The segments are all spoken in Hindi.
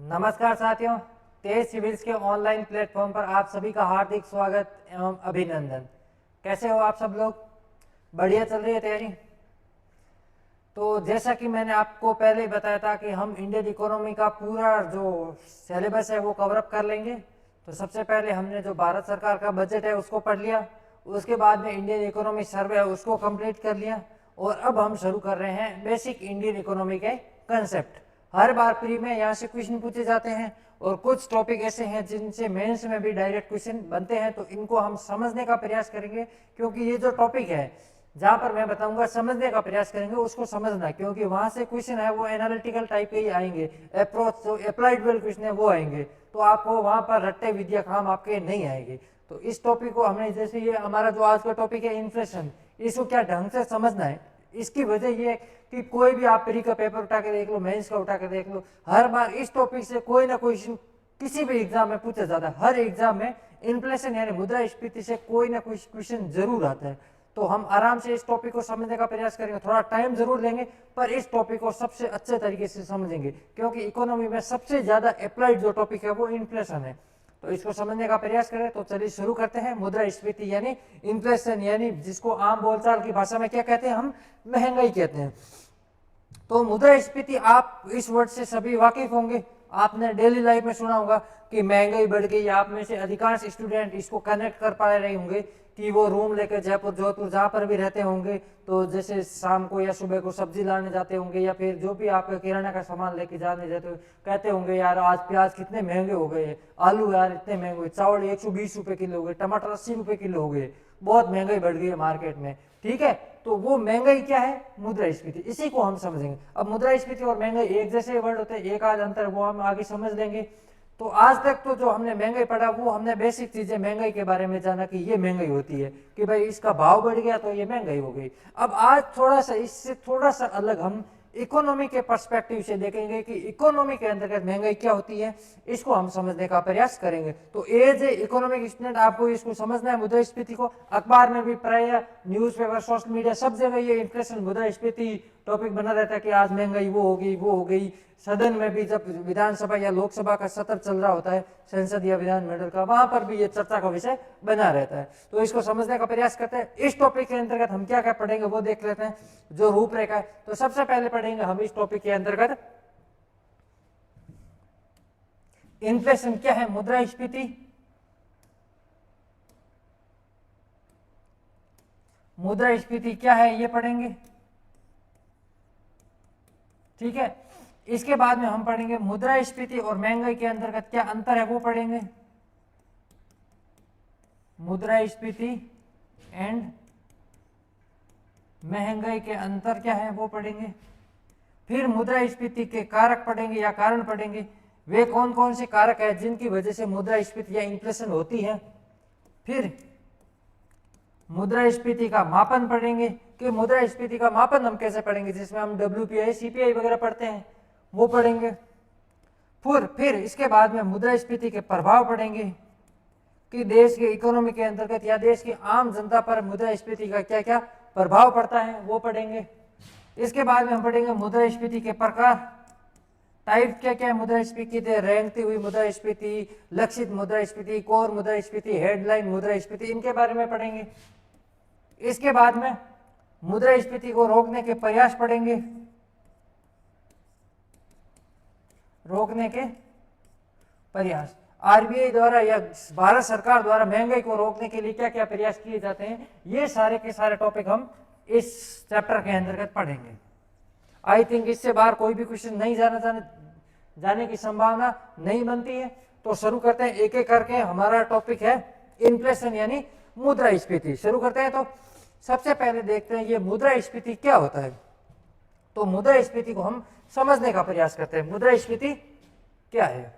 नमस्कार साथियों, तेज सिविल्स के ऑनलाइन प्लेटफॉर्म पर आप सभी का हार्दिक स्वागत एवं अभिनंदन। कैसे हो आप सब लोग? बढ़िया चल रही है तैयारी? तो जैसा कि मैंने आपको पहले ही बताया था कि हम इंडियन इकोनॉमी का पूरा जो सिलेबस है वो कवर अप कर लेंगे। तो सबसे पहले हमने जो भारत सरकार का बजट है उसको पढ़ लिया, उसके बाद में इंडियन इकोनॉमी सर्वे है उसको कंप्लीट कर लिया, और अब हम शुरू कर रहे हैं बेसिक इंडियन इकोनॉमी के कंसेप्ट। हर बार प्री में यहाँ से क्वेश्चन पूछे जाते हैं, और कुछ टॉपिक ऐसे हैं जिनसे मेंस में भी डायरेक्ट क्वेश्चन बनते हैं, तो इनको हम समझने का प्रयास करेंगे। क्योंकि ये जो टॉपिक है जहां पर मैं बताऊंगा समझने का प्रयास करेंगे उसको समझना, क्योंकि वहां से क्वेश्चन है वो एनालिटिकल टाइप के ही आएंगे, अप्रोच जो अप्लाइड वेल क्वेश्चन है वो आएंगे, तो आपको वहां पर रट्टे विद्या काम आपके नहीं आएगी। तो इस टॉपिक को हमने, जैसे ये हमारा जो आज का टॉपिक है इन्फ्लेशन, इसको क्या ढंग से समझना है। इसकी वजह ये कि कोई भी आप प्री का पेपर उठा के देख लो, मेंस का उठा के देख लो, हर बार इस टॉपिक से कोई ना कोई किसी भी एग्जाम में पूछा जाता है। हर एग्जाम में इन्फ्लेशन यानी मुद्रास्फीति से कोई ना कोई क्वेश्चन जरूर आता है। तो हम आराम से इस टॉपिक को समझने का प्रयास करेंगे, थोड़ा टाइम जरूर लेंगे, पर इस टॉपिक को सबसे अच्छे तरीके से समझेंगे, क्योंकि इकोनॉमी में सबसे ज्यादा अप्लाइड जो टॉपिक है वो इन्फ्लेशन है। तो इसको समझने का प्रयास करें। तो चलिए शुरू करते हैं। मुद्रास्फीति यानी इन्फ्लेशन, यानी जिसको आम बोलचाल की भाषा में क्या कहते हैं, हम महंगाई कहते हैं। तो मुद्रास्फीति, आप इस वर्ड से सभी वाकिफ होंगे, आपने डेली लाइफ में सुना होगा कि महंगाई बढ़ गई। आप में से अधिकांश स्टूडेंट इसको कनेक्ट कर पा रहे होंगे कि वो रूम लेकर जयपुर जोधपुर जहाँ पर भी रहते होंगे, तो जैसे शाम को या सुबह को सब्जी लाने जाते होंगे, या फिर जो भी आप किराना का सामान लेके जाने जाते हो, कहते होंगे यार आज प्याज कितने महंगे हो गए, आलू यार इतने महंगे हुए, चावल 120 रुपए किलो हो गए, टमाटर 80 रुपए किलो हो गए, बहुत महंगाई बढ़ गई है मार्केट में। ठीक है, तो वो महंगाई क्या है? मुद्रास्फीति। इसी को हम समझेंगे। अब मुद्रास्फीति और महंगाई एक जैसे वर्ड होते हैं, एक आध अंतर वो हम आगे समझ लेंगे। तो आज तक तो जो हमने महंगाई पढ़ा वो हमने बेसिक चीजें महंगाई के बारे में जाना कि ये महंगाई होती है, कि भाई इसका भाव बढ़ गया तो ये महंगाई हो गई। अब आज थोड़ा सा इससे थोड़ा सा अलग हम इकोनॉमी के पर्सपेक्टिव से देखेंगे कि इकोनॉमी के अंतर्गत महंगाई क्या होती है, इसको हम समझने का प्रयास करेंगे। तो एज ए इकोनॉमिक स्टूडेंट आपको इसको समझना है मुद्रास्फीति को। अखबार में भी प्राय, न्यूज़पेपर, सोशल मीडिया, सब जगह ये इन्फ्लेशन मुद्रास्फीति टॉपिक बना रहता है कि आज महंगाई वो हो गई वो हो गई। सदन में भी जब विधानसभा या लोकसभा का सत्र चल रहा होता है, संसद या विधानमंडल का, वहां पर भी ये चर्चा का विषय बना रहता है। तो इसको समझने का प्रयास करते हैं। इस टॉपिक के अंतर्गत हम क्या क्या पढ़ेंगे वो देख लेते हैं, जो रूपरेखा है। तो सबसे पहले पढ़ेंगे हम इस टॉपिक के अंतर्गत इन्फ्लेशन क्या है, मुद्रास्फीति। मुद्रास्फीति क्या है ये पढ़ेंगे, ठीक है। इसके बाद में हम पढ़ेंगे मुद्रास्फीति और महंगाई के अंतर्गत क्या अंतर है वो पढ़ेंगे। मुद्रास्फीति एंड महंगाई के अंतर क्या है वो पढ़ेंगे। फिर मुद्रास्फीति के कारक पढ़ेंगे या कारण पढ़ेंगे, वे कौन कौन से कारक है जिनकी वजह से मुद्रास्फीति या इन्फ्लेशन होती है। फिर मुद्रास्फीति का मापन पढ़ेंगे कि मुद्रास्फीति का मापन हम कैसे पढ़ेंगे, जिसमें हम WPI CPI वगैरह पढ़ते हैं वो पढ़ेंगे। फिर इसके बाद में मुद्रास्फीति के प्रभाव पढ़ेंगे कि देश के इकोनॉमी के अंतर्गत या देश की आम जनता पर मुद्रास्फीति का क्या क्या प्रभाव पड़ता है वो पढ़ेंगे। इसके बाद में हम पढ़ेंगे मुद्रास्फीति के प्रकार, टाइप क्या क्या है मुद्रास्फीति, रेंगती हुई मुद्रास्फीति, लक्षित मुद्रास्फीति, कोर मुद्रास्फीति, हेडलाइन मुद्रास्फीति, इनके बारे में पढ़ेंगे। इसके बाद में मुद्रास्फीति को रोकने के प्रयास पढ़ेंगे, रोकने के प्रयास, RBI द्वारा या भारत सरकार द्वारा महंगाई को रोकने के लिए क्या क्या प्रयास किए जाते हैं, ये सारे के सारे टॉपिक हम इस चैप्टर के अंतर्गत पढ़ेंगे। आई थिंक इससे बाहर कोई भी क्वेश्चन नहीं जाने की संभावना नहीं बनती है। तो शुरू करते हैं एक एक करके। हमारा टॉपिक है इन्फ्लेशन यानी मुद्रास्फीति। शुरू करते हैं। तो सबसे पहले देखते हैं ये मुद्रास्फीति क्या होता है। तो मुद्रास्फीति को हम समझने का प्रयास करते हैं। मुद्रास्फीति क्या है,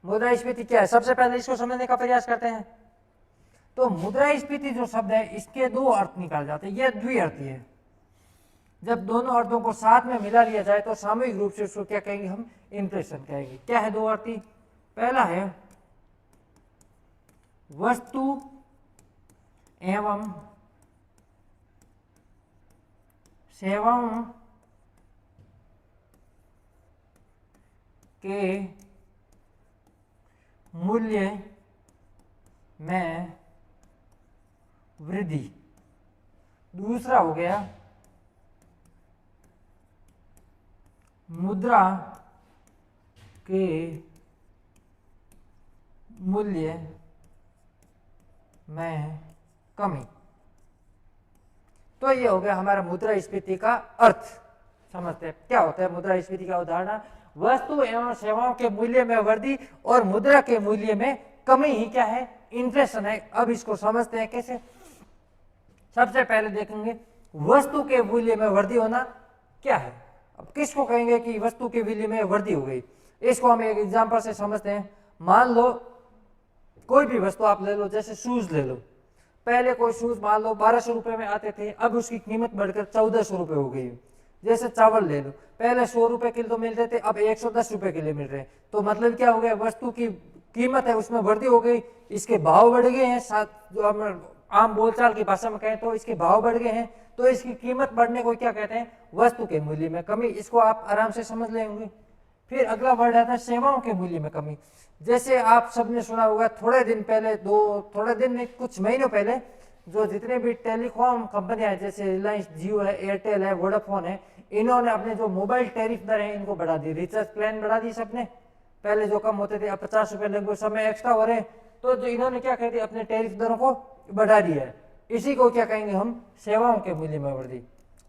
मुद्रास्फीति क्या है, सबसे पहले इसको समझने का प्रयास करते हैं। तो मुद्रास्फीति जो शब्द है इसके दो अर्थ निकाल जाते हैं, यह द्विअर्थी है। जब दोनों अर्थों को साथ में मिला लिया जाए तो सामूहिक रूप से उसको क्या कहेंगे, हम इन्फ्लेशन कहेंगे। क्या है दो अर्थी, पहला है वस्तु एवं सेवाओं के मूल्य में वृद्धि। दूसरा हो गया मुद्रा के मूल्य में कमी। तो ये हो गया हमारा मुद्रास्फीति का अर्थ। समझते हैं क्या होता है मुद्रास्फीति का उदाहरण, वस्तु एवं सेवाओं के मूल्य में वृद्धि और मुद्रा के मूल्य में कमी ही क्या है, इन्फ्लेशन है। अब इसको समझते हैं कैसे। सबसे पहले देखेंगे वस्तु के मूल्य में वृद्धि होना क्या है। अब किसको कहेंगे कि वस्तु के मूल्य में वृद्धि हो गई, इसको हम एक एग्जांपल से समझते हैं। मान लो कोई भी वस्तु आप ले लो, जैसे शूज ले लो। पहले कोई शूज मान लो 1200 रुपए में आते थे, अब उसकी कीमत बढ़कर 1400 रुपए हो गई। जैसे चावल ले लो, पहले 100 रुपए किलो मिलते थे, अब 110 रुपए किलो मिल रहे हैं। तो मतलब क्या हो गया, वस्तु की कीमत है उसमें वृद्धि हो गई, इसके भाव बढ़ गए हैं। साथ जो हम आम बोलचाल की भाषा में कहें तो इसके भाव बढ़ गए हैं, तो इसकी कीमत बढ़ने को क्या कहते हैं, वस्तु के मूल्य में कमी। इसको आप आराम से समझ लेंगे। फिर अगला वर्ड आता है सेवाओं के मूल्य में कमी। जैसे आप सबने सुना होगा थोड़े दिन पहले, थोड़े दिन नहीं कुछ महीनों पहले, जो जितने भी टेलीकॉम कंपनियां हैं जैसे रिलायंस जियो है, एयरटेल है, वोडाफोन है, इन्होंने अपने जो मोबाइल टैरिफ दर है इनको बढ़ा दी, रिचार्ज प्लान बढ़ा दी सबने। पहले जो कम होते थे अब 50 रुपए लगभग समय एक्स्ट्रा हो रहे हैं। तो जो इन्होंने क्या कर दिया, अपने टैरिफ दरों को बढ़ा दिया है। इसी को क्या कहेंगे हम, सेवाओं के मूल्य में वृद्धि।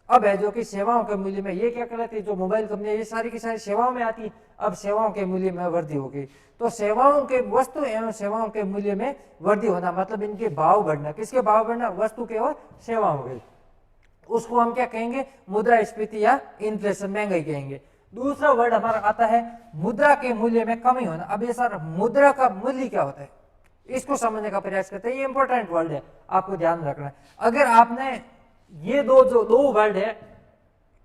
अब है जो कि सेवाओं के मूल्य में, ये क्या कहलाती है, जो मोबाइल कंपनियां ये सारी की सारी सेवाओं में आती, अब सेवाओं के मूल्य में वृद्धि हो गई। तो सेवाओं के, वस्तु एवं सेवाओं के मूल्य में वृद्धि होना मतलब इनके भाव बढ़ना। किसके भाव बढ़ना, वस्तु के और सेवाओं के। उसको हम क्या कहेंगे, मुद्रास्फीति या इन्फ्लेशन, महंगाई कहेंगे। दूसरा वर्ड हमारा आता है मुद्रा के मूल्य में कमी होना। अब ये सर मुद्रा का मूल्य क्या होता है, इसको समझने का प्रयास करते हैं। ये इंपॉर्टेंट वर्ड है, आपको ध्यान रखना है। अगर आपने ये दो वर्ड है,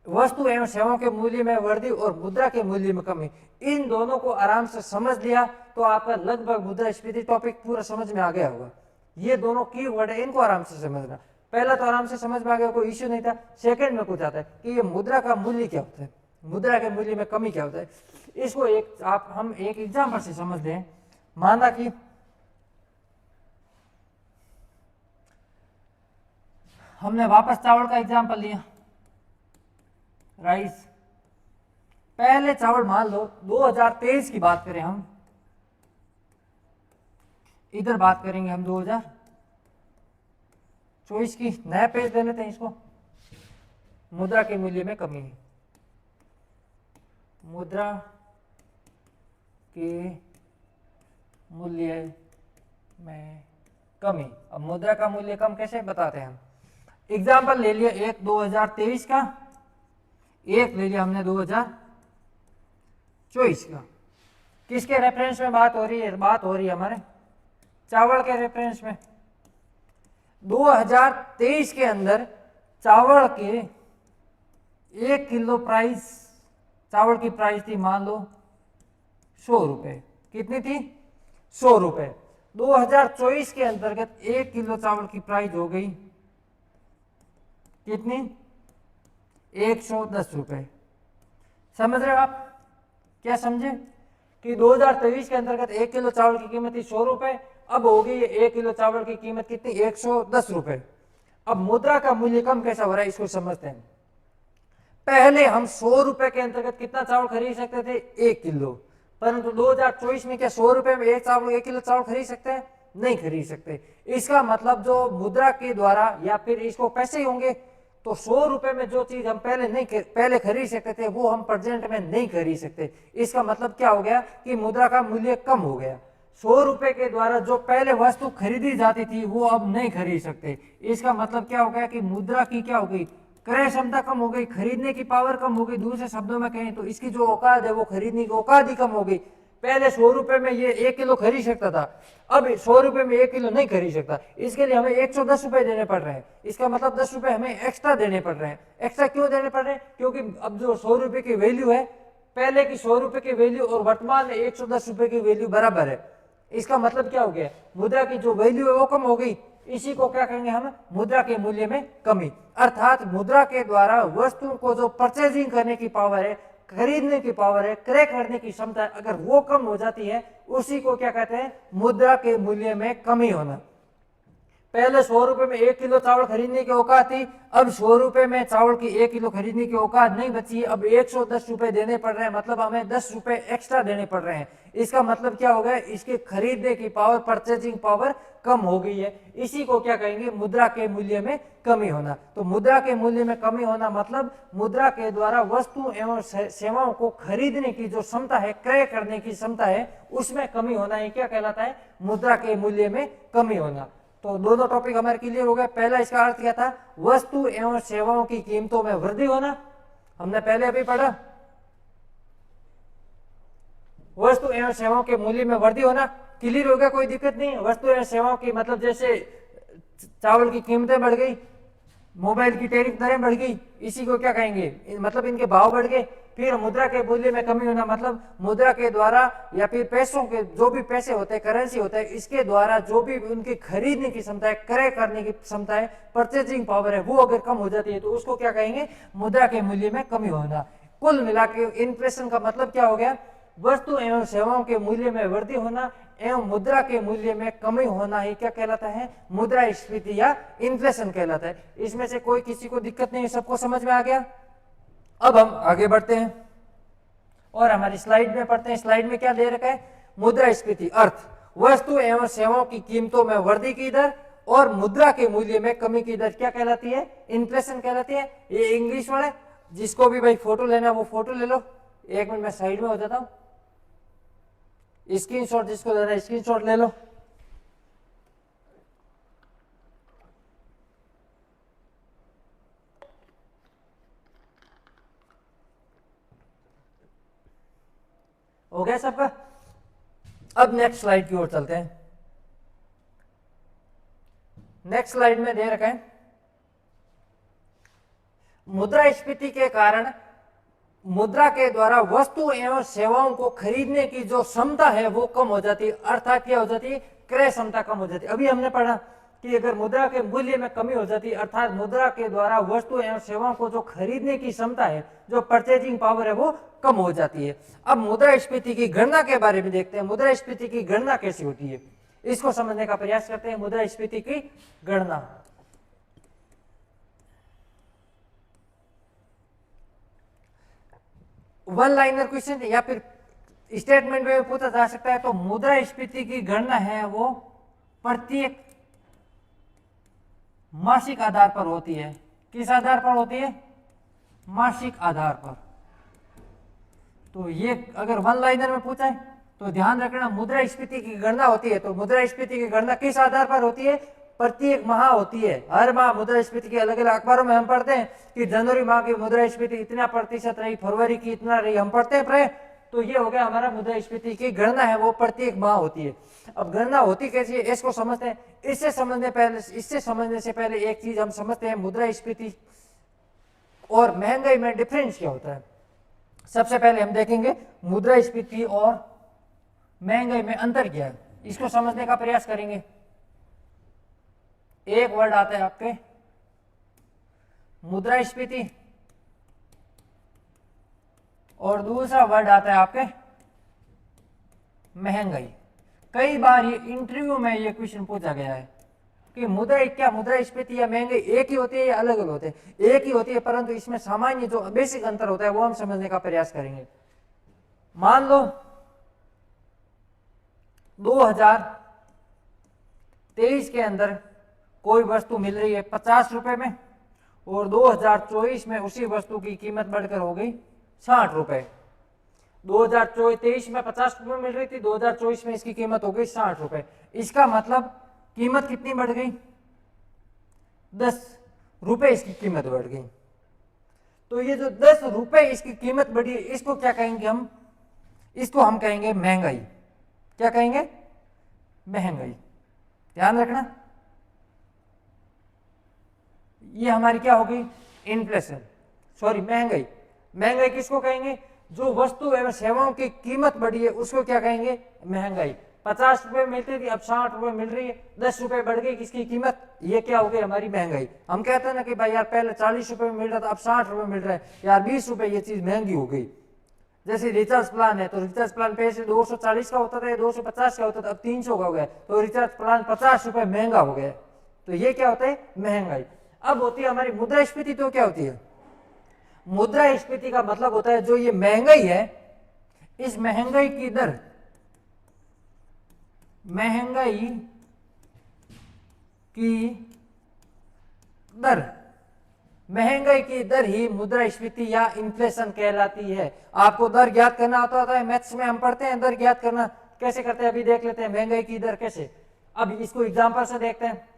वस्तु एवं सेवाओं के मूल्य में वृद्धि और मुद्रा के मूल्य में कमी, इन दोनों को आराम से समझ लिया तो आपका लगभग मुद्रास्फीति टॉपिक पूरा समझ में आ गया होगा। ये दोनों की वर्ड है, इनको आराम से समझना। पहला तो आराम से समझ में आ गया, कोई इश्यू नहीं था। सेकंड में कुछ आता है कि ये मुद्रा का मूल्य क्या होता है, मुद्रा के मूल्य में कमी क्या होता है। इसको हम एक एग्जाम्पल से समझ लें। माना कि हमने वापस चावल का एग्जाम्पल लिया, राइस। पहले चावल मान लो 2023 की बात करें हम, इधर बात करेंगे हम 2024 की। नया पेज दे लेते हैं इसको, मुद्रा के मूल्य में कमी, मुद्रा के मूल्य में कमी। अब मुद्रा का मूल्य कम कैसे बताते हैं हम, एग्जाम्पल ले लिया एक 2023 का, एक ले लिया हमने 2024 का। किसके रेफरेंस में बात हो रही है, बात हो रही है हमारे चावल के रेफरेंस में। 2023 के अंदर चावल के 1 किलो प्राइस, चावल की प्राइस थी मान लो 100 रुपए। कितनी थी, 100 रुपए। 2024 के अंतर्गत 1 किलो चावल की प्राइस हो गई कितनी, 110 रुपए। समझ रहे हो आप, क्या समझे कि 2023 के अंतर्गत 1 किलो चावल की कीमत थी 100 रुपए, अब हो गई 1 किलो चावल की कीमत कितनी, 110 रुपए। अब मुद्रा का मूल्य कम कैसा हो रहा है, इसको समझते हैं। पहले हम 100 रुपए के अंतर्गत कितना चावल खरीद सकते थे, 1 किलो। परंतु 2024 में क्या 100 रुपए में 1 किलो चावल खरीद सकते हैं, नहीं खरीद सकते। इसका मतलब जो मुद्रा के द्वारा, या फिर इसको पैसे ही होंगे, तो 100 रुपए में जो चीज हम पहले खरीद सकते थे वो हम प्रेजेंट में नहीं खरीद सकते। इसका मतलब क्या हो गया कि मुद्रा का मूल्य कम हो गया। 100 रुपए के द्वारा जो पहले वस्तु खरीदी जाती थी वो अब नहीं खरीद सकते। इसका मतलब क्या हो गया कि मुद्रा की क्या हो गई, क्रय क्षमता कम हो गई, खरीदने की पावर कम हो गई। दूसरे शब्दों में कहें तो इसकी जो औकात है वो खरीदने की औकात ही कम हो गई। पहले 100 रुपए में ये 1 किलो खरीद सकता था, अब 100 रुपए में 1 किलो नहीं खरीद सकता। इसके लिए हमें 110 रुपए देने पड़ रहे हैं। इसका मतलब 10 रुपए हमें एक्स्ट्रा देने पड़ रहे हैं। एक्स्ट्रा क्यों देने पड़ रहे हैं, क्योंकि अब जो 100 रुपए की वैल्यू है, पहले की 100 रुपए की वैल्यू और वर्तमान में 110 रुपए की वैल्यू बराबर है। इसका मतलब क्या हो गया, मुद्रा की जो वैल्यू है वो कम हो गई। इसी को क्या कहेंगे हम, मुद्रा के मूल्य में कमी। अर्थात मुद्रा के द्वारा वस्तुओं को जो परचेजिंग करने की पावर है, खरीदने की पावर है, क्रय करने की क्षमता है, अगर वो कम हो जाती है उसी को क्या कहते हैं, मुद्रा के मूल्य में कमी होना। पहले 100 रुपए में 1 किलो चावल खरीदने की औकात थी, अब 100 रुपए में चावल की 1 किलो खरीदने की औकात नहीं बची, अब 110 रुपए देने पड़ रहे हैं, मतलब हमें 10 रुपए एक्स्ट्रा देने पड़ रहे हैं। इसका मतलब क्या हो गया, इसके खरीदने की पावर, परचेजिंग पावर कम हो गई है। इसी को क्या कहेंगे, मुद्रा के मूल्य में कमी होना। तो मुद्रा के मूल्य में कमी होना मतलब मुद्रा के द्वारा वस्तु एवं सेवाओं को खरीदने की जो क्षमता है, क्रय करने की क्षमता है, उसमें कमी होना, ये क्या कहलाता है, मुद्रा के मूल्य में कमी होना। तो दोनों टॉपिक हमारे क्लियर हो गए। पहला इसका अर्थ क्या था, वस्तु एवं सेवाओं की कीमतों में वृद्धि होना, हमने पहले अभी पढ़ा। वस्तु एवं सेवाओं के मूल्य में वृद्धि होना, क्लियर हो गया, कोई दिक्कत नहीं। वस्तु एवं सेवाओं की मतलब जैसे चावल की कीमतें बढ़ गई, मोबाइल की टैरिफ दरें बढ़ गई, इसी को क्या कहेंगे, मतलब इनके भाव बढ़ गए। फिर मुद्रा के मूल्य में कमी होना मतलब मुद्रा के द्वारा या फिर पैसों के, जो भी पैसे होते हैं, करेंसी होता है, इसके द्वारा जो भी उनकी खरीदने की क्षमता है, क्रय करने की क्षमता है, परचेजिंग पावर है, वो अगर कम हो जाती है तो उसको क्या कहेंगे, मुद्रा के मूल्य में कमी होना। कुल मिला के इन्फ्लेशन का मतलब क्या हो गया, वस्तु एवं सेवाओं के मूल्य में वृद्धि होना एवं मुद्रा के मूल्य में कमी होना ही क्या कहलाता है, मुद्रास्फीति या इन्फ्लेशन कहलाता है। इसमें से कोई किसी को दिक्कत नहीं, सबको समझ में आ गया। अब हम आगे बढ़ते हैं और हमारी स्लाइड में पढ़ते हैं। स्लाइड में क्या दे रखा है, मुद्रास्फीति अर्थ वस्तु एवं सेवाओं की कीमतों में वृद्धि की दर और मुद्रा के मूल्य में कमी की दर क्या कहलाती है, इन्फ्लेशन कहलाती है। ये इंग्लिश वर्ड है, जिसको भी भाई फोटो लेना वो फोटो ले लो। एक मिनट में साइड में हो जाता हूं, स्क्रीनशॉट जिसको लेना है स्क्रीनशॉट ले लो। हो गया सबका। अब नेक्स्ट स्लाइड की ओर चलते हैं। नेक्स्ट स्लाइड में दे रखा है, मुद्रास्फीति के कारण मुद्रा के द्वारा वस्तु एवं सेवाओं को खरीदने की जो क्षमता है वो कम हो जाती है, अर्थात क्या हो जाती है, क्रय क्षमता कम हो जाती है। अभी हमने पढ़ा कि अगर मुद्रा के मूल्य में कमी हो जाती है, अर्थात मुद्रा के द्वारा वस्तु एवं सेवाओं को जो खरीदने की क्षमता है, जो परचेजिंग पावर है, वो कम हो जाती है। अब मुद्रास्फीति की गणना के बारे में देखते हैं। मुद्रास्फीति की गणना कैसे होती है, इसको समझने का प्रयास करते हैं। मुद्रास्फीति की गणना, वन लाइनर क्वेश्चन या फिर स्टेटमेंट में पूछा जा सकता है। तो मुद्रास्फीति की गणना है वो प्रत्येक मासिक आधार पर होती है। किस आधार पर होती है, मासिक आधार पर। तो ये अगर वन लाइनर में पूछा है तो ध्यान रखना, मुद्रास्फीति की गणना होती है तो मुद्रास्फीति की गणना किस आधार पर होती है, प्रत्येक माह होती है। हर माह मुद्रास्फीति की अलग अलग अखबारों में हम पढ़ते हैं कि जनवरी माह की मुद्रास्फीति इतना प्रतिशत रही, फरवरी की इतना रही, हम पढ़ते हैं। तो ये हो गया हमारा मुद्रास्फीति की गणना है वो प्रत्येक माह होती है। अब गणना होती कैसी है इसको समझते हैं। इससे समझने से पहले एक चीज हम समझते हैं, मुद्रास्फीति और महंगाई में डिफरेंस क्या होता है। सबसे पहले हम देखेंगे मुद्रास्फीति और महंगाई में अंतर क्या है, इसको समझने का प्रयास करेंगे। एक वर्ड आता है आपके मुद्रास्फीति और दूसरा वर्ड आता है आपके महंगाई। कई बार ये इंटरव्यू में ये क्वेश्चन पूछा गया है कि मुद्रास्फीति या महंगाई एक ही होती है या अलग अलग होते हैं। एक ही होती है, परंतु इसमें सामान्य जो बेसिक अंतर होता है वो हम समझने का प्रयास करेंगे। मान लो 2023 के अंदर कोई वस्तु मिल रही है 50 रुपए में और 2024 में उसी वस्तु की कीमत बढ़कर हो गई 60 रुपए। 2023 में 50 रुपए मिल रही थी, 2024 में इसकी कीमत हो गई 60 रुपए। इसका मतलब कीमत कितनी बढ़ गई, 10 रुपए इसकी कीमत बढ़ गई। तो ये जो 10 रुपए इसकी कीमत बढ़ी है, इसको क्या कहेंगे हम, इसको हम कहेंगे महंगाई। क्या कहेंगे, महंगाई। ध्यान रखना, ये हमारी क्या होगी, इन्फ्लेशन, सॉरी महंगाई। महंगाई किसको कहेंगे, जो वस्तु एवं सेवाओं की कीमत बढ़ी है उसको क्या कहेंगे, महंगाई। 50 रुपए मिलती थी, अब 60 रुपए मिल रही है, 10 रुपए बढ़ गई किसकी कीमत, ये क्या हो गई हमारी महंगाई। हम कहते हैं ना कि भाई यार पहले 40 रुपए में मिल रहा था, अब 60 रुपए मिल रहा है, यार 20 रुपए ये चीज महंगी हो गई। जैसे रिचार्ज प्लान है तो रिचार्ज प्लान पहले 240 का होता था, 250 का होता था, अब 300 का हो गया, तो रिचार्ज प्लान 50 रुपए महंगा हो गया। तो ये क्या होता है? महंगाई। अब होती है हमारी मुद्रास्फीति। तो क्या होती है? मुद्रास्फीति का मतलब होता है जो ये महंगाई है, इस महंगाई की दर, महंगाई की दर, महंगाई की दर ही मुद्रास्फीति या इन्फ्लेशन कहलाती है। आपको दर ज्ञात करना होता है, मैथ्स में हम पढ़ते हैं दर ज्ञात करना कैसे करते हैं, अभी देख लेते हैं महंगाई की दर कैसे। अब इसको एग्जांपल से देखते हैं।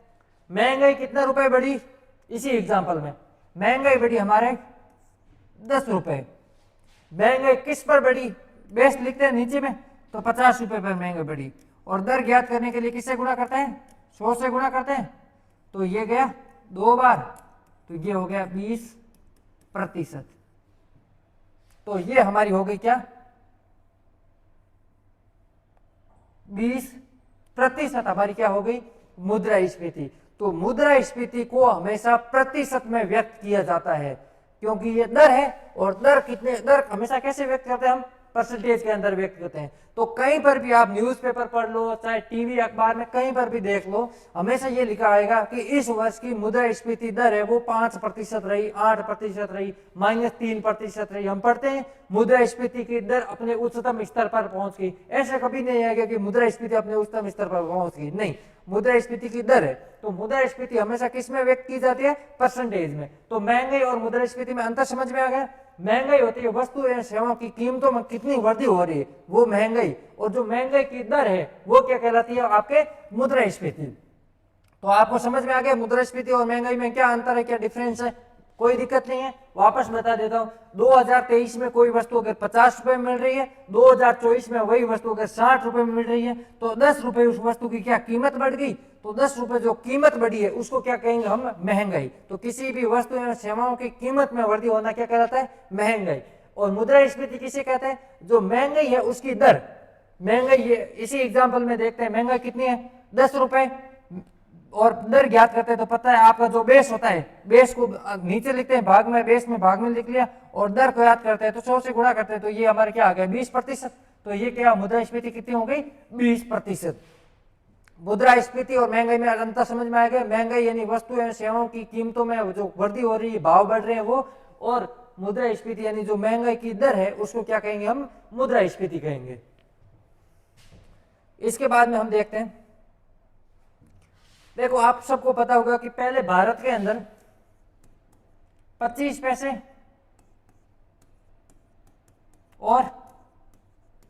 महंगाई कितना रुपए बढ़ी? इसी एग्जांपल में महंगाई बढ़ी हमारे 10 रुपए। महंगाई किस पर बढ़ी? बेस लिखते हैं नीचे में, तो 50 रुपए पर महंगाई बढ़ी। और दर ज्ञात करने के लिए किससे गुणा करते हैं? 100 से गुणा करते हैं। तो ये गया 2 बार, तो ये हो गया 20%। तो ये हमारी हो गई क्या? 20% हमारी क्या हो गई? मुद्रास्फीति। तो मुद्रास्फीति को हमेशा प्रतिशत में व्यक्त किया जाता है, क्योंकि ये दर है। और दर कितने, दर हमेशा कैसे व्यक्त करते हैं हम? परसेंटेज के अंदर व्यक्त करते हैं। तो कहीं पर भी आप न्यूज़पेपर पढ़ लो, चाहे टीवी अखबार में कहीं पर भी देख लो, हमेशा ये लिखा आएगा कि इस वर्ष की मुद्रास्फीति दर है वो 5% रही, 8% रही, -3% रही। हम पढ़ते हैं मुद्रास्फीति की दर अपने उच्चतम स्तर पर पहुंच गई। ऐसा कभी नहीं आएगा कि मुद्रास्फीति अपने उच्चतम स्तर पर पहुंच गई, नहीं, मुद्रास्फीति की दर है। तो मुद्रास्फीति हमेशा किस में व्यक्त की जाती है? परसेंटेज में। तो महंगाई और मुद्रास्फीति में अंतर समझ में आ गया? महंगाई होती है वस्तु एवं सेवाओं की कीमतों में कितनी वृद्धि हो रही है, वो महंगाई। और जो महंगाई की दर है वो क्या कहलाती है? आपके मुद्रास्फीति। तो आपको समझ में आ गया मुद्रास्फीति और महंगाई में क्या अंतर है, क्या डिफरेंस है? कोई दिक्कत नहीं है, वापस बता देता हूं। 2023 में कोई वस्तु अगर 50 रुपए में मिल रही है, 2024 में वही वस्तु अगर 60 रुपए में मिल रही है, तो 10 रुपए उस वस्तु की क्या कीमत बढ़ गई? तो 10 रुपए जो कीमत बढ़ी है उसको क्या कहेंगे हम? महंगाई। तो किसी भी वस्तु एवं सेवाओं की कीमत में वृद्धि होना क्या कहलाता है? महंगाई। और मुद्रास्फीति किसे कहते हैं? जो महंगाई है उसकी दर, महंगाई इसी एग्जाम्पल में देखते हैं, महंगाई कितनी है? 10 रुपए। और दर ज्ञात करते हैं तो पता है आपका जो बेस होता है, बेस को नीचे लिखते हैं भाग में, बेस में भाग में लिख लिया, और दर को याद करते हैं तो 100 से गुणा करते हैं, तो ये हमारे क्या आ गया? 20%। तो ये क्या मुद्रास्फीति कितनी हो गई? 20%। मुद्रास्फीति और महंगाई में अंतर समझ में आ गया? महंगाई यानी वस्तु एवं सेवाओं की कीमतों में जो वृद्धि हो रही है, भाव बढ़ रहे हैं वो। और मुद्रास्फीति यानी जो महंगाई की दर है उसको क्या कहेंगे हम? मुद्रास्फीति कहेंगे। इसके बाद में हम देखते हैं, देखो आप सबको पता होगा कि पहले भारत के अंदर 25 पैसे और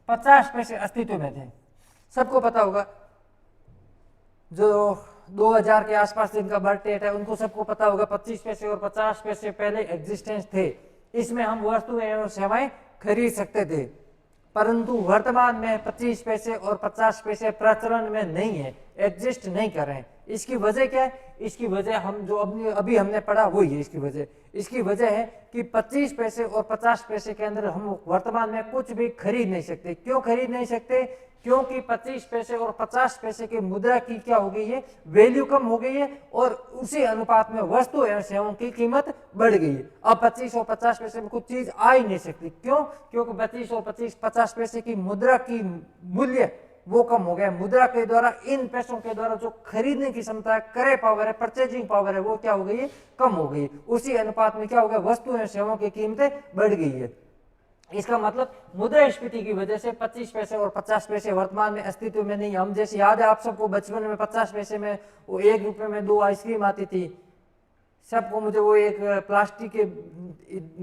50 पैसे अस्तित्व में थे। सबको पता होगा, जो 2000 के आसपास जिनका बर्थ डेट है उनको सबको पता होगा 25 पैसे और 50 पैसे पहले एग्जिस्टेंस थे। इसमें हम वस्तुएं एवं सेवाएं खरीद सकते थे। परंतु वर्तमान में 25 पैसे और 50 पैसे प्रचलन में नहीं है, एग्जिस्ट नहीं कर रहे हैं। इसकी वजह क्या है? इसकी वजह हम जो अभी हमने पढ़ा वही है। इसकी वजह है कि 25 पैसे और 50 पैसे के अंदर हम वर्तमान में कुछ भी खरीद नहीं सकते। क्यों खरीद नहीं सकते? क्योंकि 25 पैसे और 50 पैसे की मुद्रा की क्या हो गई है? वैल्यू कम हो गई है, और उसी अनुपात में वस्तु एवं सेवाओं की कीमत बढ़ गई है। अब 25 और 50 पैसे में कुछ चीज आ ही नहीं सकती। क्यों? क्योंकि 25 और 50 पैसे की मुद्रा की मूल्य वो कम हो गया। मुद्रा के द्वारा, इन पैसों के द्वारा जो खरीदने की क्षमता है, क्रय पावर है, परचेजिंग पावर है, वो क्या हो गई है? कम हो गई। उसी अनुपात में क्या हो गया? वस्तु एवं सेवाओं की कीमतें बढ़ गई है। इसका मतलब मुद्रास्फीति की वजह से 25 पैसे और 50 पैसे वर्तमान में अस्तित्व में नहीं। हम जैसे याद है आप सबको बचपन में 50 पैसे में वो 1 रुपए में 2 आइसक्रीम आती थी। सबको, मुझे वो एक प्लास्टिक के,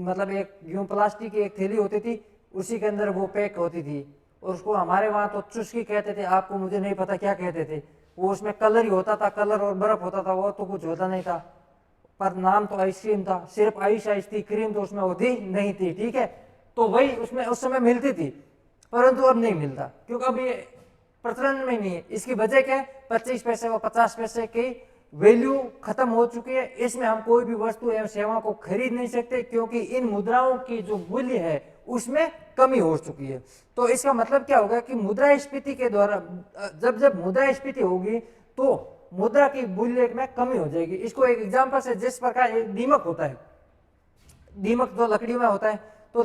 मतलब एक यूं प्लास्टिक की एक थैली होती थी, उसी के अंदर वो पैक होती थी, और उसको हमारे वहाँ तो चुस्की कहते थे, आपको मुझे नहीं पता क्या कहते थे। वो उसमें कलर ही होता था, कलर और बर्फ होता था, वो तो कुछ होता नहीं था, पर नाम तो आइसक्रीम था। सिर्फ आइस थी, क्रीम तो उसमें होती नहीं थी, ठीक है। तो वही उसमें उस समय मिलती थी, परंतु अब नहीं मिलता, क्योंकि अब ये प्रचलन में नहीं है। इसकी वजह क्या है? 25 पैसे और 50 पैसे की वैल्यू खत्म हो चुकी है। इसमें हम कोई भी वस्तु एवं सेवा को खरीद नहीं सकते, क्योंकि इन मुद्राओं की जो मूल्य है उसमें कमी हो चुकी है। तो इसका मतलब क्या होगा कि मुद्रास्फीति के द्वारा, जब मुद्रास्फीति होगी तो मुद्रा की मूल्य में कमी हो जाएगी। इसको एक एग्जांपल से, जिस प्रकार एक दीमक होता है, दीमक तो लकड़ी में होता है, तो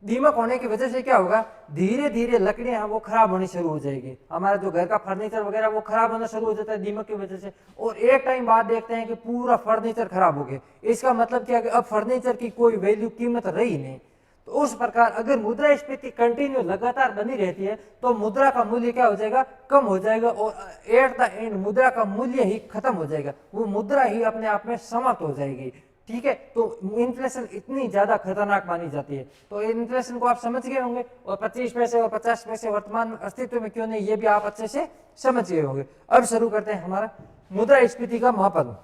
दीमक होने की वजह से क्या होगा, धीरे धीरे लकड़ियां वो खराब होनी शुरू हो जाएगी, हमारा जो घर का फर्नीचर वगैरह वो खराब होना शुरू हो जाता है दीमक की वजह से, और एक टाइम बाद देखते हैं कि पूरा फर्नीचर खराब हो गया। इसका मतलब क्या कि अब फर्नीचर की कोई वैल्यू, कीमत रही नहीं। तो उस प्रकार अगर मुद्रास्फीति कंटिन्यू लगातार बनी रहती है तो मुद्रा का मूल्य क्या हो जाएगा, कम हो जाएगा, और एट द एंड मुद्रा का मूल्य ही खत्म हो जाएगा, वो मुद्रा ही अपने आप में समाप्त हो जाएगी। ठीक है, तो इन्फ्लेशन इतनी ज्यादा खतरनाक मानी जाती है। तो इन्फ्लेशन को आप समझ गए होंगे, और 25 पैसे और 50 पैसे वर्तमान अस्तित्व में क्यों नहीं, ये भी आप अच्छे से समझ गए होंगे। अब शुरू करते हैं हमारा मुद्रास्फीति का मापन।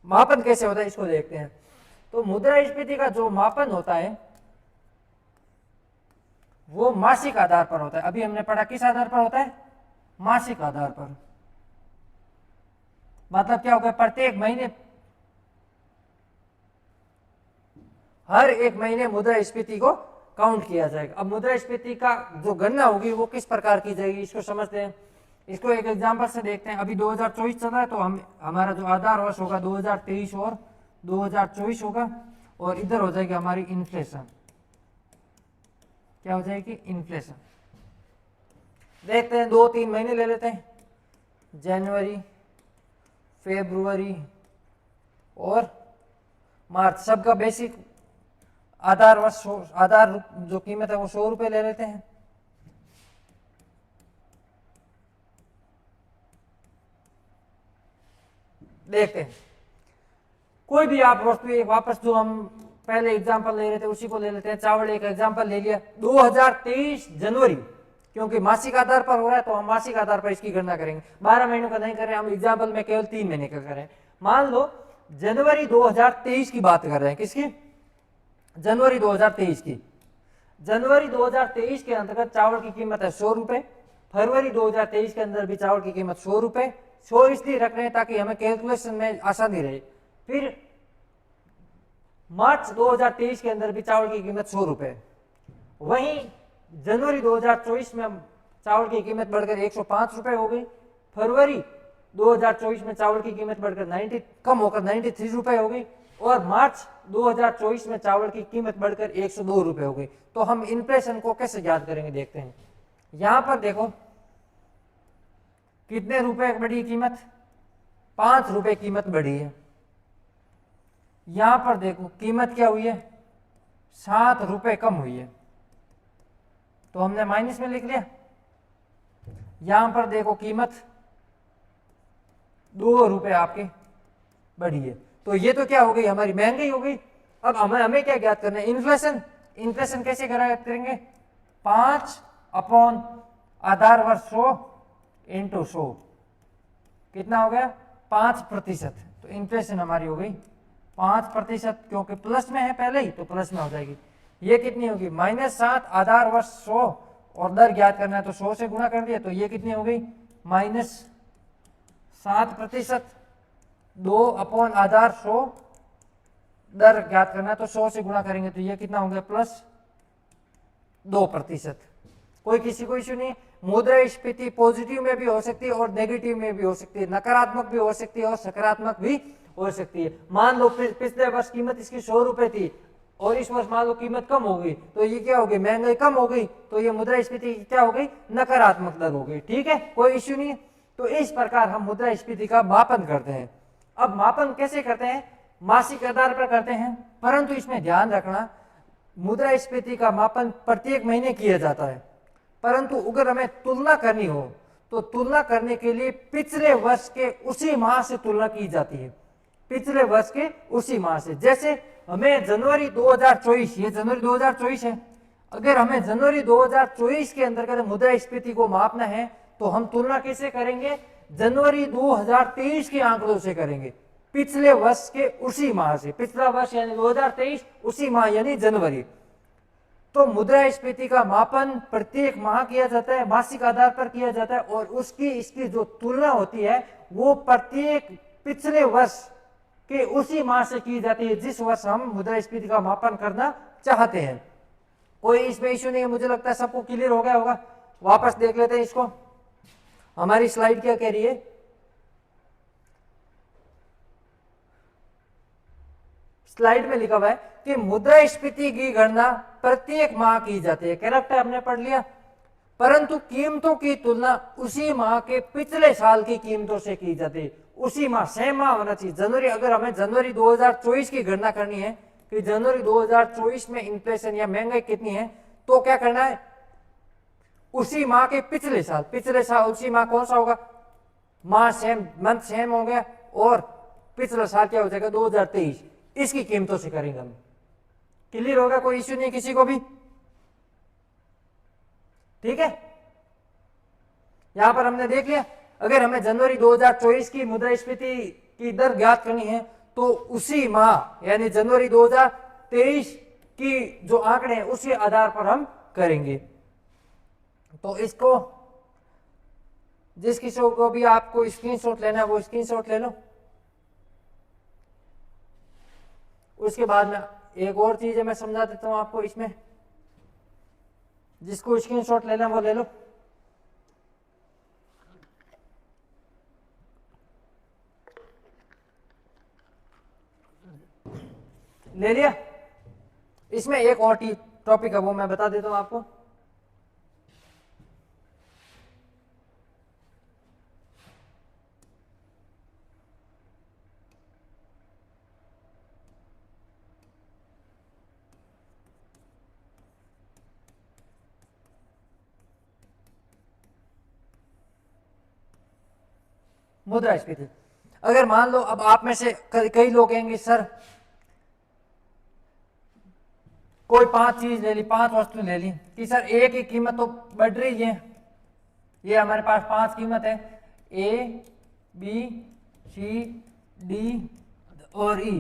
मापन कैसे होता है इसको देखते हैं। तो मुद्रास्फीति का जो मापन होता है वो मासिक आधार पर होता है। अभी हमने पढ़ा किस आधार पर होता है, मासिक आधार पर। मतलब क्या होगा, प्रत्येक महीने, हर एक महीने मुद्रास्फीति को काउंट किया जाएगा। अब मुद्रास्फीति का जो गणना होगी वो किस प्रकार की जाएगी इसको समझते हैं। इसको एक एग्जांपल से देखते हैं। अभी 2024 चल रहा है, तो हमारा जो आधार वर्ष होगा 2023 और 2024 होगा, और इधर हो जाएगी हमारी इन्फ्लेशन। क्या हो जाएगी, इन्फ्लेशन। देखते हैं 2-3 महीने ले लेते हैं, जनवरी, फरवरी और मार्च। सबका बेसिक आधार वर्ष, आधार जो कीमत है वो 100 रुपए ले लेते हैं। देखते हैं कोई भी आप वस्तु, वापस जो हम पहले एग्जांपल ले रहे थे उसी को ले लेते हैं। चावल एक एग्जांपल ले लिया, 2023 जनवरी, क्योंकि मासिक आधार पर हो रहा है तो हम मासिक आधार पर इसकी गणना करेंगे। 12 महीनों का नहीं करें हम, एग्जांपल में केवल 3 महीने का करें। मान लो जनवरी 2023 की बात कर रहे हैं, किसकी, जनवरी 2023 की। जनवरी 2023 के अंतर्गत चावल की कीमत है 100 रुपए। फरवरी 2023 के अंदर भी चावल की कीमत 100 रुपए। 100 इसलिए रख रहे हैं ताकि हमें कैलकुलेशन में आसानी रहे। फिर मार्च 2023 के अंदर भी चावल की कीमत 100 रुपए। वहीं जनवरी 2024 में चावल की कीमत बढ़कर 105 रुपए हो गई। फरवरी 2024 में चावल की कीमत बढ़कर कम होकर 93 रुपए हो गई, और मार्च 2024 में चावल की कीमत बढ़कर 102 रुपए हो गई। तो हम इन्फ्लेशन को कैसे याद करेंगे, देखते हैं। यहां पर देखो कितने रुपए बढ़ी कीमत, 5 रुपए कीमत बढ़ी है। यहां पर देखो कीमत क्या हुई है, 7 रुपए कम हुई है, तो हमने माइनस में लिख लिया। यहां पर देखो कीमत 2 रुपए आपकी बढ़ी है, तो ये तो क्या हो गई, हमारी महंगाई हो गई। अब हमें क्या ज्ञात करना है, इन्फ्लेशन। इन्फ्लेशन कैसे करेंगे, 5 अपॉन आधार वर्ष 100 इंटू 100, कितना हो गया, 5%। तो इन्फ्लेशन हमारी हो गई 5%, क्योंकि प्लस में है पहले ही तो प्लस में हो जाएगी। ये कितनी होगी, -7 आधार वर्ष 100, और दर ज्ञात करना है तो 100 से गुणा कर दिया, तो ये कितनी हो गई, -7%। 2 अपॉन आधार 100, दर ज्ञात करना है तो 100 से गुणा करेंगे तो ये कितना हो गया, +2%। कोई किसी को इश्यू नहीं। मुद्रास्फीति पॉजिटिव में भी हो सकती है और नेगेटिव में भी हो सकती है, नकारात्मक भी हो सकती है और सकारात्मक भी हो सकती है। मान लो पिछले वर्ष कीमत इसकी 100 रुपए थी और इस वर्ष मान लो कीमत कम हो गई, तो ये क्या हो गई, महंगाई कम हो गई, तो ये मुद्रास्फीति क्या हो गई, नकारात्मक दर हो गई। ठीक है, कोई इश्यू नहीं है। तो इस प्रकार हम मुद्रास्फीति का मापन करते हैं। अब मापन कैसे करते हैं, मासिक आधार पर करते हैं, परंतु इसमें ध्यान रखना मुद्रास्फीति का मापन प्रत्येक महीने किया जाता है, परंतु अगर हमें तुलना करनी हो तो तुलना करने के लिए पिछले वर्ष के उसी माह से तुलना की जाती है, पिछले वर्ष के उसी माह से। जैसे हमें जनवरी 2024, ये जनवरी 2024 है, अगर हमें जनवरी 2024 के अंतर्गत मुद्रास्फीति को मापना है तो हम तुलना कैसे करेंगे, जनवरी 2023 के आंकड़ों से करेंगे, पिछले वर्ष के उसी माह से। पिछला वर्ष यानी 2023, उसी माह यानी जनवरी। तो मुद्रास्फीति का मापन प्रत्येक माह किया जाता है, मासिक आधार पर किया जाता है, और इसकी जो तुलना होती है वो प्रत्येक पिछले वर्ष के उसी माह से की जाती है जिस वर्ष हम मुद्रास्फीति का मापन करना चाहते हैं। कोई इसमें इश्यू नहीं है, मुझे लगता है सबको क्लियर हो गया होगा। वापस देख लेते हैं इसको, हमारी स्लाइड क्या कह रही है। स्लाइड में लिखा हुआ है कि मुद्रास्फीति की गणना प्रत्येक माह की जाती है, करेक्ट है, हमने पढ़ लिया। परंतु कीमतों की तुलना उसी माह के पिछले साल की कीमतों से की जाती है। उसी माह, सेम माह होना चाहिए। जनवरी, अगर हमें जनवरी 2024 की गणना करनी है कि जनवरी 2024 में इन्फ्लेशन या महंगाई कितनी है, तो क्या करना है, उसी माह के पिछले साल उसी माह कौन सा होगा, माह सेम, मंथ सेम हो गया, और पिछला साल क्या हो जाएगा 2023, इसकी कीमतों से करेंगे हम। क्लियर होगा, कोई इश्यू नहीं किसी को भी, ठीक है। यहां पर हमने देख लिया, अगर हमें जनवरी 2024 की मुद्रास्फीति की दर ज्ञात करनी है तो उसी माह यानी जनवरी 2023 की जो आंकड़े हैं उसी आधार पर हम करेंगे। तो इसको, जिस किसी को भी आपको स्क्रीनशॉट लेना है वो स्क्रीनशॉट ले लो। उसके बाद में एक और चीज है, मैं समझा देता हूं आपको इसमें, जिसको स्क्रीनशॉट लेना वो ले लो। ले लिया। इसमें एक और टॉपिक है वो मैं बता देता हूं आपको। मुद्रास्फीति, अगर मान लो अब आप में से कई लोग कहेंगे सर कोई 5 चीज ले ली, 5 वस्तु ले ली कि सर एक ही कीमत तो बढ़ रही है, ये हमारे पास 5 कीमत है, ए बी सी डी और ई।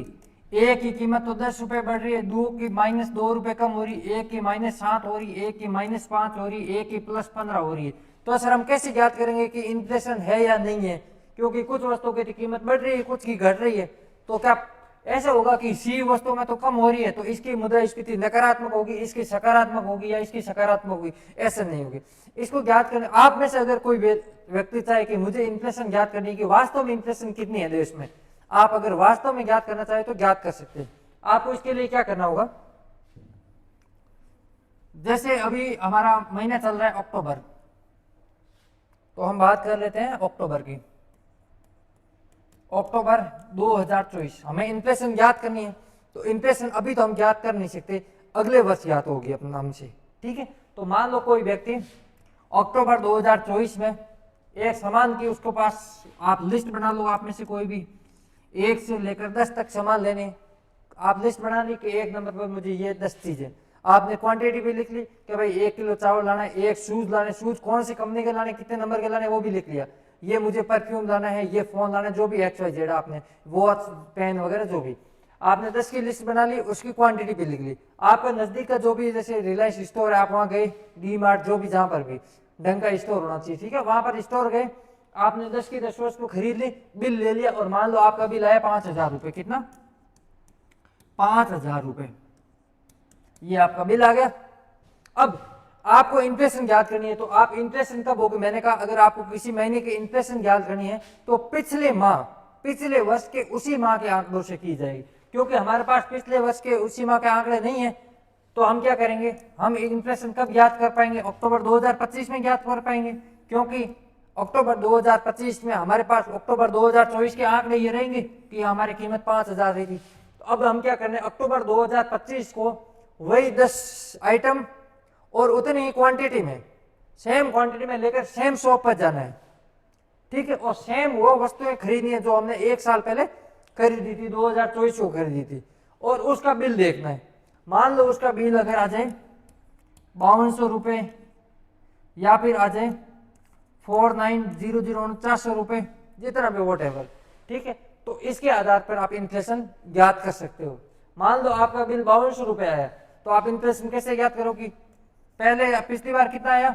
एक की कीमत तो 10 रुपए बढ़ रही है, दो की -2 रुपए कम हो रही, एक की -7 हो रही, एक की -5 हो रही, एक की +15 हो रही है। तो सर हम कैसे ज्ञात करेंगे कि इन्फ्लेशन है या नहीं है, क्योंकि कुछ वस्तुओं की कीमत बढ़ रही है, कुछ की घट रही है। तो क्या ऐसा होगा कि सी वस्तु में तो कम हो रही है तो इसकी मुद्रास्फीति नकारात्मक होगी, इसकी सकारात्मक होगी, या इसकी सकारात्मक होगी? ऐसा नहीं होगी। इसको ज्ञात करने, आप में से अगर कोई व्यक्ति चाहे कि मुझे इन्फ्लेशन ज्ञात करनी है कि वास्तव में इन्फ्लेशन कितनी है देश में, आप अगर वास्तव में ज्ञात करना चाहे तो ज्ञात कर सकते हैं। आपको इसके लिए क्या करना होगा, जैसे अभी हमारा महीना चल रहा है अक्टूबर, तो हम बात कर लेते हैं अक्टूबर की। अक्टूबर 2024 हमें इन्फ्लेशन ज्ञात करनी है, तो इन्फ्लेशन अभी तो हम ज्ञात कर नहीं सकते, अगले वर्ष ज्ञात होगी अपने हमसे, ठीक है। तो मान लो कोई व्यक्ति अक्टूबर 2024 में एक सामान की उसके पास, आप लिस्ट बना लो, आप में से कोई भी 1 से लेकर 10 तक सामान लेने, आप लिस्ट बना ली कि 1 नंबर पर मुझे ये 10 चीजें, आपने क्वांटिटी भी लिख ली कि भाई 1 किलो चावल लाना है, 1 शूज लाने, शूज कौन सी कंपनी के लाने, कितने नंबर के लाने वो भी लिख लिया, ये मुझे परफ्यूम लाना है, ये फोन लाना है, जो भी XYZ आपने, वॉच पेन वगैरह जो भी आपने 10 की लिस्ट बना ली, उसकी क्वांटिटी भी लिख ली। आपका नजदीक का जो भी, जैसे रिलायंस स्टोर है, आप वहां गए, डी मार्ट, जो भी जहां पर भी ढंग का स्टोर होना चाहिए, ठीक है, वहां पर स्टोर गए, आपने 10 की 10 वस्तु खरीद ली, बिल ले लिया, और मान लो आपका बिल आया 5000 रुपए, कितना, 5000 रुपए, ये आपका बिल आ गया। अब आपको इन्फ्लेशन ज्ञात करनी है, तो आप इन्फ्लेशन कब होगी, मैंने कहा अगर आपको किसी महीने की इन्फ्लेशन ज्ञात करनी है तो पिछले माह, पिछले वर्ष के उसी माह के आंकड़ों से की जाएगी। क्योंकि हमारे पास पिछले वर्ष के उसी माह के आंकड़े नहीं है, तो हम क्या करेंगे, हम इन्फ्लेशन कब ज्ञात कर पाएंगे, अक्टूबर 2025 में ज्ञात कर पाएंगे, क्योंकि अक्टूबर 2025 में हमारे पास अक्टूबर 2024 के आंकड़े ये रहेंगे कि हमारी कीमत 5000 रहेगी। तो अब हम क्या करने, अक्टूबर 2025 को वही 10 आइटम और उतनी ही क्वांटिटी में, सेम क्वांटिटी में लेकर सेम शॉप पर जाना है, ठीक है, और सेम वो वस्तुएं खरीदनी है जो हमने 1 साल पहले खरीदी थी, 2024 को खरीदी थी, और उसका बिल देखना है। मान लो उसका बिल अगर आ जाए 5200 रुपये, या फिर आ जाए 4900 400 रुपये, जितना भी वॉट एवर, ठीक है। तो इसके आधार पर आप इन्फ्लेशन ज्ञात कर सकते हो। मान लो आपका बिल 5200 रुपये आया, तो आप इन्फ्लेशन कैसे ज्ञात करोगी, पहले पिछली बार कितना आया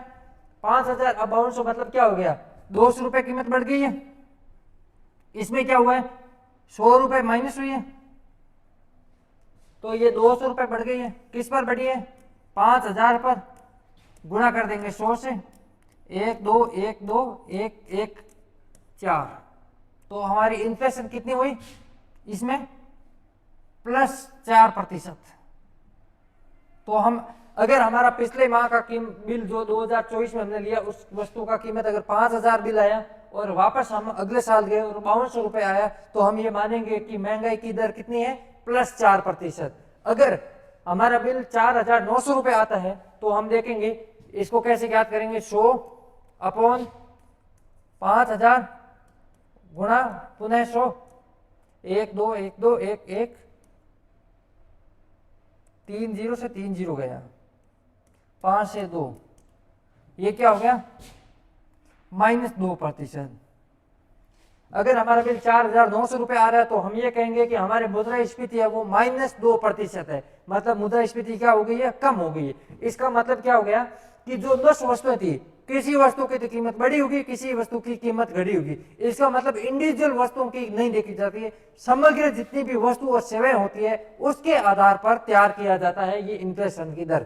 5000, अब 5200, मतलब क्या हो गया, 200 रुपये कीमत बढ़ गई है। इसमें क्या हुआ है, 100 रुपये माइनस हुई है, तो ये 200 रुपये बढ़ गई है। किस पर बढ़ी है, 5000 पर, गुणा कर देंगे 100 से, 1 2 1 2 1 1 4, तो हमारी इन्फ्लेशन कितनी हुई इसमें +4%। तो हम अगर हमारा पिछले माह का बिल जो 2024 में हमने लिया उस वस्तु का कीमत अगर 5,000 बिल आया और वापस हम अगले साल गए और 5200 रुपए आया, तो हम ये मानेंगे कि महंगाई की दर कितनी है, +4%। अगर हमारा बिल 4,900 रुपए आता है तो हम देखेंगे इसको कैसे ज्ञात करेंगे, 100/5000 गुणा पुनः 100, 1 2 1 2 1 1 3 0 से 3 0 गया, 5 से 2, ये क्या हो गया, -2%। अगर हमारा बिल 4,900 रुपए आ रहा है तो हम ये कहेंगे कि हमारे मुद्रास्फीति है वो -2% है, मतलब मुद्रास्फीति क्या हो गई है, कम हो गई है। इसका मतलब क्या हो गया कि जो 10 वस्तुएं थी, किसी वस्तु की तो कीमत बढ़ी होगी, किसी वस्तु की कीमत घटी होगी। इसका मतलब इंडिविजुअल वस्तुओं की नहीं देखी जाती है, समग्र जितनी भी वस्तु और सेवाएं होती है उसके आधार पर तैयार किया जाता है ये इन्फ्लेशन की दर।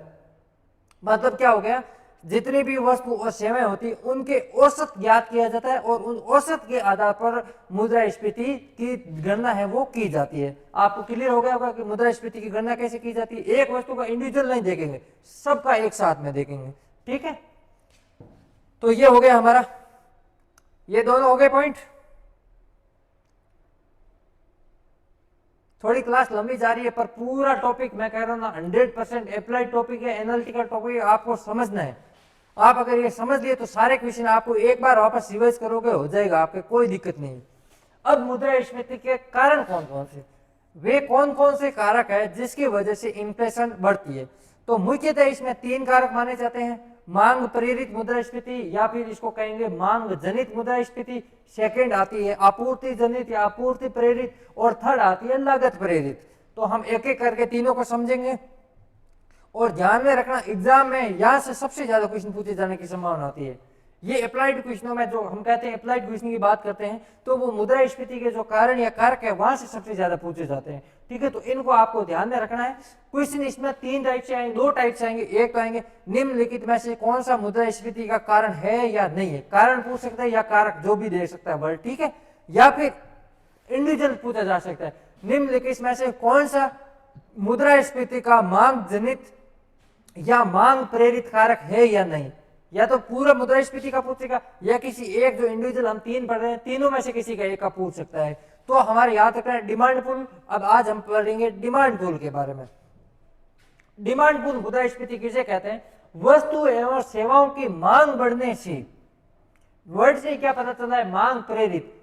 मतलब क्या हो गया, जितनी भी वस्तु और सेवाएं होती उनके औसत ज्ञात किया जाता है और उन औसत के आधार पर मुद्रास्फीति की गणना है वो की जाती है। आपको क्लियर हो गया होगा कि मुद्रास्फीति की गणना कैसे की जाती है। एक वस्तु का इंडिविजुअल नहीं देखेंगे, सबका एक साथ में देखेंगे, ठीक है। तो ये हो गया हमारा, ये दोनों हो गए पॉइंट। थोड़ी क्लास लंबी जा रही है पर पूरा टॉपिक मैं कह रहा हूं ना 100% अप्लाइड टॉपिक है, एनालिटिकल टॉपिक है, आपको समझना है। आप अगर ये समझ लिए तो सारे क्वेश्चन आपको एक बार वापस रिवाइज करोगे हो जाएगा, आपके कोई दिक्कत नहीं। अब मुद्रास्फीति के कारण कौन कौन से, वे कौन कौन से कारक है जिसकी वजह से इन्फ्लेशन बढ़ती है। तो मुख्यतः इसमें 3 कारक माने जाते हैं, मांग प्रेरित मुद्रास्फीति या फिर इसको कहेंगे मांग जनित मुद्रास्फीति, सेकंड आती है आपूर्ति जनित या आपूर्ति प्रेरित, और थर्ड आती है लागत प्रेरित। तो हम एक एक करके तीनों को समझेंगे और ध्यान में रखना एग्जाम में यहां से सबसे ज्यादा क्वेश्चन पूछे जाने की संभावना होती है। ये अप्लाइड क्वेश्चनों में जो हम कहते हैं अप्लाइड क्वेश्चन की बात करते हैं तो वो मुद्रास्फीति के जो कारण या कारक है वहां से सबसे ज्यादा पूछे जाते हैं, ठीक है। तो इनको आपको ध्यान में रखना है। क्वेश्चन इसमें 3 टाइप से आएंगे, 2 टाइप से आएंगे। एक तो आएंगे निम्नलिखित में से कौन सा मुद्रास्फीति का कारण है या नहीं है, कारण पूछ सकता है या कारक जो भी दे सकता है वर्ड, ठीक है। या फिर इंडिविजुअल पूछा जा सकता है निम्नलिखित में से कौन सा मुद्रास्फीति का मांग जनित या मांग प्रेरित कारक है या नहीं। या तो पूरा मुद्रास्फीति का पूछेगा या किसी एक, जो इंडिविजुअल हम 3 पढ़ रहे हैं तीनों में से किसी का एक का पूछ सकता है। तो हमारे याद रखना है डिमांड पुल। अब आज हम पढ़ेंगे डिमांड पुल के बारे में। डिमांड पुल मुद्रास्फीति किसे कहते हैं, वस्तु एवं सेवाओं की मांग बढ़ने से, वर्ड से क्या पता चला है, मांग प्रेरित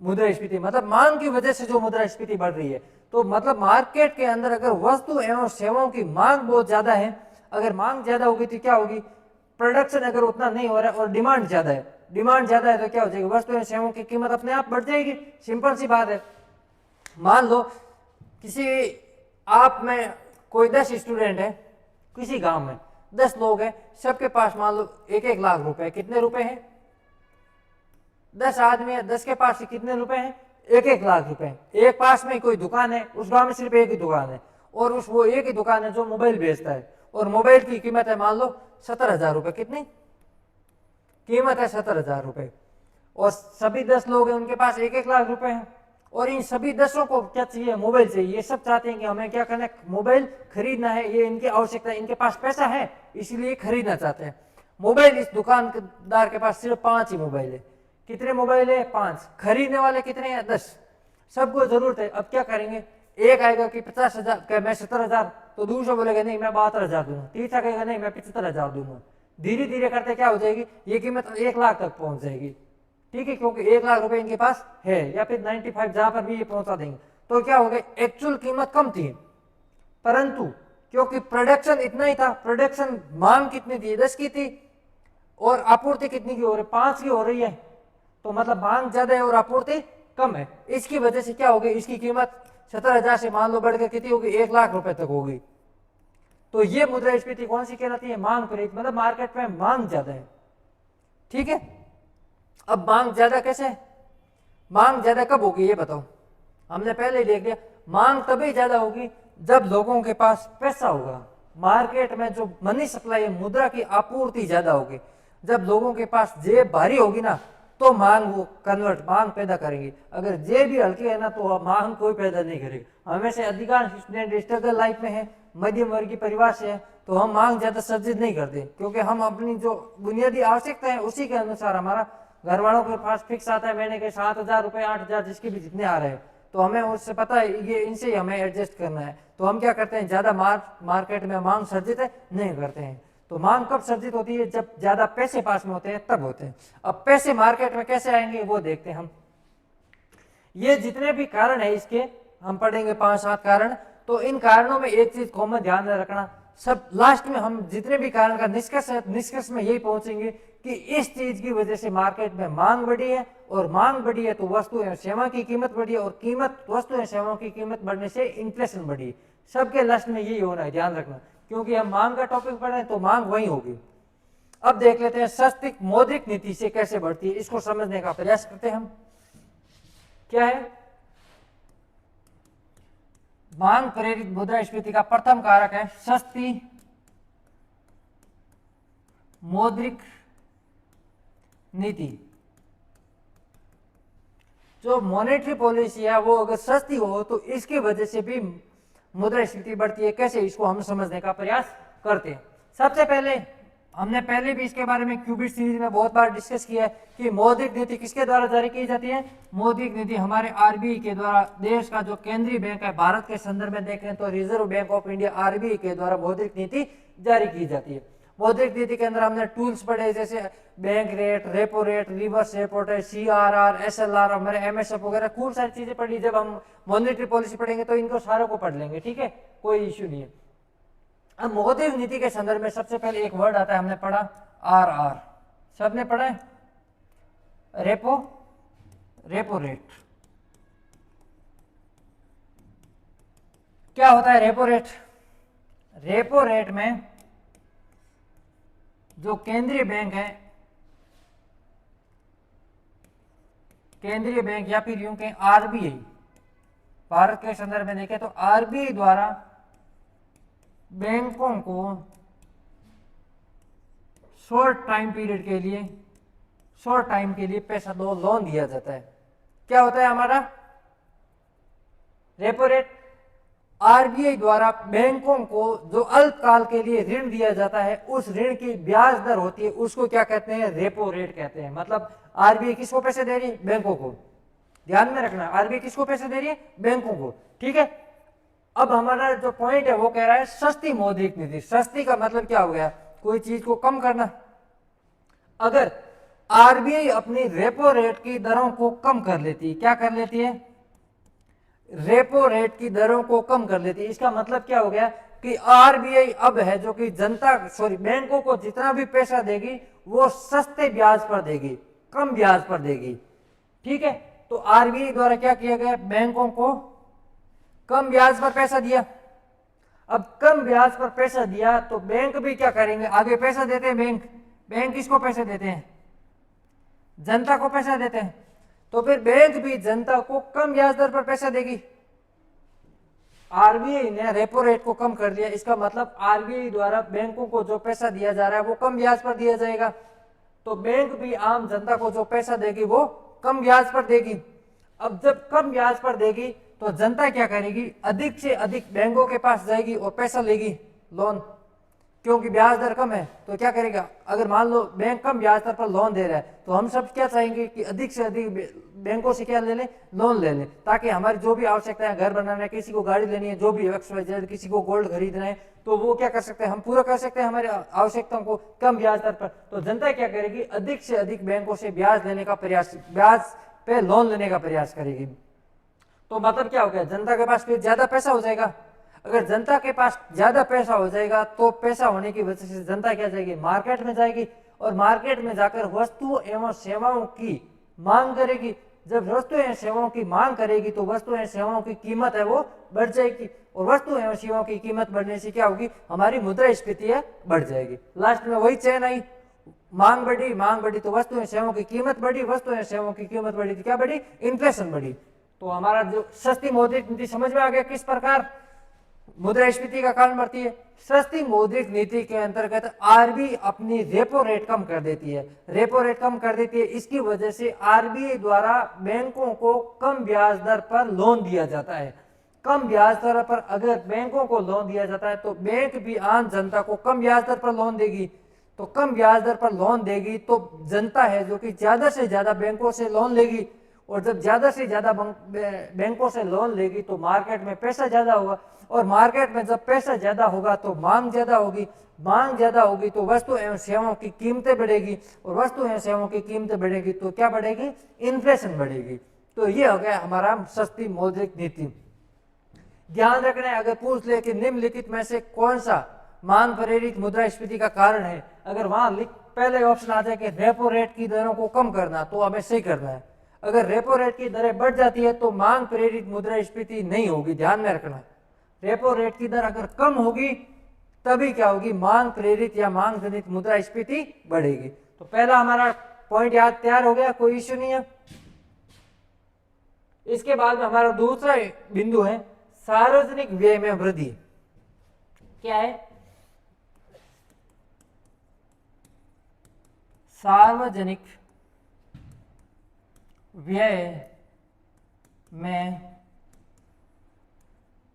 मुद्रास्फीति, मतलब मांग की वजह से जो मुद्रास्फीति बढ़ रही है। तो मतलब मार्केट के अंदर अगर वस्तु एवं सेवाओं की मांग बहुत ज्यादा है, अगर मांग ज्यादा होगी तो क्या होगी, प्रोडक्शन अगर उतना नहीं हो रहा है और डिमांड ज्यादा है, डिमांड ज्यादा है तो क्या हो जाएगी, वस्तु एवं सेवाओं की कीमत अपने आप बढ़ जाएगी। सिंपल सी बात है। मान लो किसी आप में कोई 10 स्टूडेंट है, किसी गांव में 10 लोग हैं, सबके पास मान लो 1-1 लाख रुपए, कितने रुपए हैं, 10 आदमी है, 10 के पास कितने रुपए हैं, 1-1 लाख रुपए। एक पास में कोई दुकान है, उस गांव में सिर्फ एक ही दुकान है और उस वो एक ही दुकान है जो मोबाइल बेचता है और मोबाइल की कीमत है मान लो 70,000 रुपए। कितनी कीमत है, 70,000 रुपए। और सभी 10 लोग हैं, उनके पास 1-1 लाख रुपए हैं और इन सभी 10 को क्या चाहिए, मोबाइल चाहिए। ये सब चाहते हैं कि हमें क्या करना है, मोबाइल खरीदना है, ये इनकी आवश्यकता है, इनके पास पैसा है इसलिए खरीदना चाहते हैं मोबाइल। इस दुकानदार के पास सिर्फ 5 ही मोबाइल है। कितने मोबाइल है, 5। खरीदने वाले कितने हैं, 10। सबको जरूरत है। अब क्या करेंगे, एक आएगा कि 50,000 मैं 70,000, तो दूसरा बोलेगा नहीं मैं 72,000 दूंगा, तीसरा कहेगा नहीं मैं 75,000 दूंगा। धीरे धीरे करते क्या हो जाएगी, ये कीमत 1 लाख तक पहुंच जाएगी, ठीक है, क्योंकि 1 लाख रुपए इनके पास है, या फिर 95 जहां पर भी ये पहुंचा देंगे। तो क्या हो गया, एक्चुअल कीमत कम थी परंतु क्योंकि प्रोडक्शन इतना ही था, प्रोडक्शन मांग कितनी थी, 10 की थी और आपूर्ति कितनी की हो रही है, 5 की हो रही है। तो मतलब मांग ज्यादा है और आपूर्ति कम है, इसकी वजह से क्या होगी, इसकी कीमत 70,000 से मान लो बढ़कर कितनी होगी, 1 लाख रुपए तक होगी। तो ये मुद्रास्फीति कौन सी कहलाती है, मांग प्रेरित, मतलब मार्केट में मांग ज्यादा है, ठीक है। अब मांग ज्यादा कैसे है, मांग ज्यादा कब होगी ये बताओ, हमने पहले ही देख लिया। मांग तभी ज्यादा होगी जब लोगों के पास पैसा होगा, मार्केट में जो मनी सप्लाई है, मुद्रा की आपूर्ति ज्यादा होगी। जब लोगों के पास जेब भारी होगी ना, तो मांग वो कन्वर्ट मांग पैदा करेंगी। अगर जे भी हल्के है ना तो मांग कोई पैदा नहीं करेगी। हमें से अधिकांश स्टूडेंट स्ट्रगल लाइफ में है, मध्यम वर्गीय परिवार से है, तो हम मांग ज्यादा सर्जित नहीं करते, क्योंकि हम अपनी जो बुनियादी आवश्यकता है उसी के अनुसार हमारा घर वालों के पास फिक्स आता है महीने के 7,000 रुपए 8,000 जिसके भी जितने आ रहे हैं, तो हमें उससे पता है ये इनसे ही हमें एडजस्ट करना है। तो हम क्या करते हैं, ज्यादा मार्केट में मांग सर्जित है नहीं करते हैं। तो मांग कब सर्जित होती है, जब ज्यादा पैसे पास में होते हैं तब होते हैं। अब पैसे मार्केट में कैसे आएंगे वो देखते हैं हम। ये जितने भी कारण है इसके हम पढ़ेंगे 5-7 कारण। तो इन कारणों में एक चीज कॉमन ध्यान में रखना, सब लास्ट में हम जितने भी कारण का निष्कर्ष में यही पहुंचेंगे कि इस चीज की वजह से मार्केट में मांग बढ़ी है, और मांग बढ़ी है तो वस्तु एवं सेवा की कीमत बढ़ी है, और कीमत वस्तु एवं सेवाओं की कीमत बढ़ने से इन्फ्लेशन बढ़ी है। सबके लास्ट में यही होना है, ध्यान रखना, क्योंकि हम मांग का टॉपिक पढ़ रहे हैं तो मांग वही होगी। अब देख लेते हैं सस्ती मौद्रिक नीति से कैसे बढ़ती है, इसको समझने का प्रयास करते हैं हम। क्या है मांग प्रेरित मुद्रास्फीति का प्रथम कारक है सस्ती मौद्रिक नीति। जो मॉनेटरी पॉलिसी है वो अगर सस्ती हो तो इसकी वजह से भी मुद्रास्फीति बढ़ती है। कैसे, इसको हम समझने का प्रयास करते हैं। सबसे पहले हमने पहले भी इसके बारे में क्यूबिट सीरीज में बहुत बार डिस्कस किया है कि मौद्रिक नीति किसके द्वारा जारी की जाती है। मौद्रिक नीति हमारे आरबीआई के द्वारा, देश का जो केंद्रीय बैंक है, भारत के संदर्भ में देखें तो reserve bank of India RBI के द्वारा मौद्रिक नीति जारी की जाती है। मौद्रिक नीति के अंदर हमने टूल्स पढ़े, जैसे bank rate, repo rate, reverse repo rate, CRR, SLR, हमारे MSF वगैरह खूब सारी चीजें पढ़ ली। जब हम मॉनेटरी पॉलिसी पढ़ेंगे तो इनको सारों को पढ़ लेंगे, ठीक है, कोई इश्यू नहीं है। अब मौद्रिक नीति के संदर्भ में सबसे पहले एक वर्ड आता है, हमने पढ़ा RR, सबने पढ़ा है, रेपो रेट। क्या होता है रेपो रेट? रेपो रेट में जो केंद्रीय बैंक है, केंद्रीय बैंक या फिर यूं कहें आरबीआई, भारत के संदर्भ में देखें तो आरबीआई द्वारा बैंकों को शॉर्ट टाइम के लिए पैसा दो लोन दिया जाता है। क्या होता है हमारा रेपो रेट? आरबीआई द्वारा बैंकों को जो अल्पकाल के लिए ऋण दिया जाता है, उस ऋण की ब्याज दर होती है, उसको क्या कहते हैं, रेपो रेट कहते हैं। मतलब आरबीआई किसको पैसे दे रही है? बैंकों को। ध्यान में रखना, आरबीआई किसको पैसे दे रही है? बैंकों को, ठीक है। अब हमारा जो पॉइंट है वो कह रहा है सस्ती मौद्रिक नीति। सस्ती का मतलब क्या हो गया? कोई चीज को कम करना। अगर आरबीआई अपनी रेपो रेट की दरों को कम कर लेती है, क्या कर लेती है? रेपो रेट की दरों को कम कर लेती है। इसका मतलब क्या हो गया कि आरबीआई अब है जो कि बैंकों को जितना भी पैसा देगी वो सस्ते ब्याज पर देगी, कम ब्याज पर देगी, ठीक है। तो आरबीआई द्वारा क्या किया गया? बैंकों को कम ब्याज पर पैसा दिया। अब कम ब्याज पर पैसा दिया तो बैंक भी क्या करेंगे? आगे पैसा देते हैं। बैंक किसको पैसे देते हैं? जनता को पैसा देते हैं। तो फिर बैंक भी जनता को कम ब्याज दर पर पैसा देगी। आरबीआई ने रेपो रेट को कम कर दिया, इसका मतलब आरबीआई द्वारा बैंकों को जो पैसा दिया जा रहा है वो कम ब्याज पर दिया जाएगा। तो बैंक भी आम जनता को जो पैसा देगी वो कम ब्याज पर देगी। अब जब कम ब्याज पर देगी तो जनता क्या करेगी? अधिक से अधिक बैंकों के पास जाएगी और पैसा लेगी, लोन, क्योंकि ब्याज दर कम है। तो क्या करेगा? अगर मान लो बैंक कम ब्याज दर पर लोन दे रहा है तो हम सब क्या चाहेंगे कि अधिक से अधिक बैंकों से क्या ले लें? लोन ले लें, ताकि हमारी जो भी आवश्यकता है, घर बनाना है, किसी को गाड़ी लेनी है, जो भी XYZ, किसी को गोल्ड खरीदना है, तो वो क्या कर सकते हैं? हम पूरा कर सकते हैं हमारी आवश्यकताओं को कम ब्याज दर पर। तो जनता क्या करेगी? अधिक से अधिक बैंकों से ब्याज लेने का प्रयास, ब्याज पे लोन लेने का प्रयास करेगी। तो मतलब क्या हो गया? जनता के पास फिर ज्यादा पैसा हो जाएगा। अगर जनता के पास ज्यादा पैसा हो जाएगा तो पैसा होने की वजह से जनता क्या जाएगी? मार्केट में जाएगी, और मार्केट में जाकर वस्तु एवं सेवाओं की मांग करेगी। जब वस्तु एवं सेवाओं की मांग करेगी तो वस्तु एवं सेवाओं की कीमत है वो बढ़ जाएगी, और वस्तु एवं सेवाओं की कीमत बढ़ने से क्या होगी? हमारी मुद्रास्फीति है बढ़ जाएगी। लास्ट में वही चेन आई, मांग बढ़ी तो वस्तु एवं सेवाओं की कीमत बढ़ी, वस्तु एवं सेवाओं की कीमत बढ़ी तो क्या बढ़ी? इन्फ्लेशन बढ़ी। तो हमारा जो सस्ती मौद्रिक नीति समझ में आ गया किस प्रकार मुद्रास्फीति का कारण बढ़ती है। सस्ती मौद्रिक नीति के अंतर्गत आरबीआई अपनी रेपो रेट कम कर देती है। रेपो रेट कम कर देती है, इसकी वजह से आरबीआई द्वारा बैंकों को कम ब्याज दर पर लोन दिया जाता है। कम ब्याज दर पर अगर बैंकों को लोन दिया जाता है तो बैंक भी आम जनता को कम ब्याज दर पर लोन देगी। तो कम ब्याज दर पर लोन देगी तो जनता है जो कि ज्यादा से ज्यादा बैंकों से लोन लेगी, और जब ज्यादा से ज्यादा बैंकों से लोन लेगी तो मार्केट में पैसा ज्यादा होगा, और मार्केट में जब पैसा ज्यादा होगा तो मांग ज्यादा होगी। मांग ज्यादा होगी तो वस्तु एवं सेवाओं की कीमतें बढ़ेगी, और वस्तु एवं सेवाओं की कीमतें बढ़ेगी तो क्या बढ़ेगी? इन्फ्लेशन बढ़ेगी। तो ये हो गया हमारा सस्ती मौद्रिक नीति। ध्यान रखना है, अगर पूछ ले कि निम्नलिखित में से कौन सा मांग प्रेरित मुद्रास्फीति का कारण है, अगर वहां पहले ऑप्शन आ जाए कि रेपो रेट की दरों को कम करना, तो हमें सही करना है। अगर रेपो रेट की दरें बढ़ जाती है तो मांग प्रेरित मुद्रास्फीति नहीं होगी, ध्यान में रखना। रेपो रेट की दर अगर कम होगी तभी क्या होगी? मांग प्रेरित या मांग जनित मुद्रास्फीति बढ़ेगी। तो पहला हमारा पॉइंट याद तैयार हो गया, कोई इश्यू नहीं है। इसके बाद में हमारा दूसरा बिंदु है सार्वजनिक व्यय में वृद्धि। क्या है? सार्वजनिक व्यय में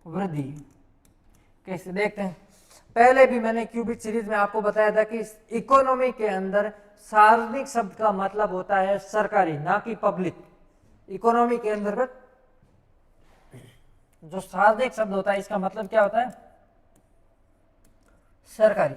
वृद्धि कैसे देखते हैं? पहले भी मैंने क्यूबिक सीरीज में आपको बताया था कि इकोनॉमी के अंदर सार्वजनिक शब्द का मतलब होता है सरकारी, ना कि पब्लिक। इकोनॉमी के अंतर्गत जो सार्वजनिक शब्द होता है इसका मतलब क्या होता है? सरकारी।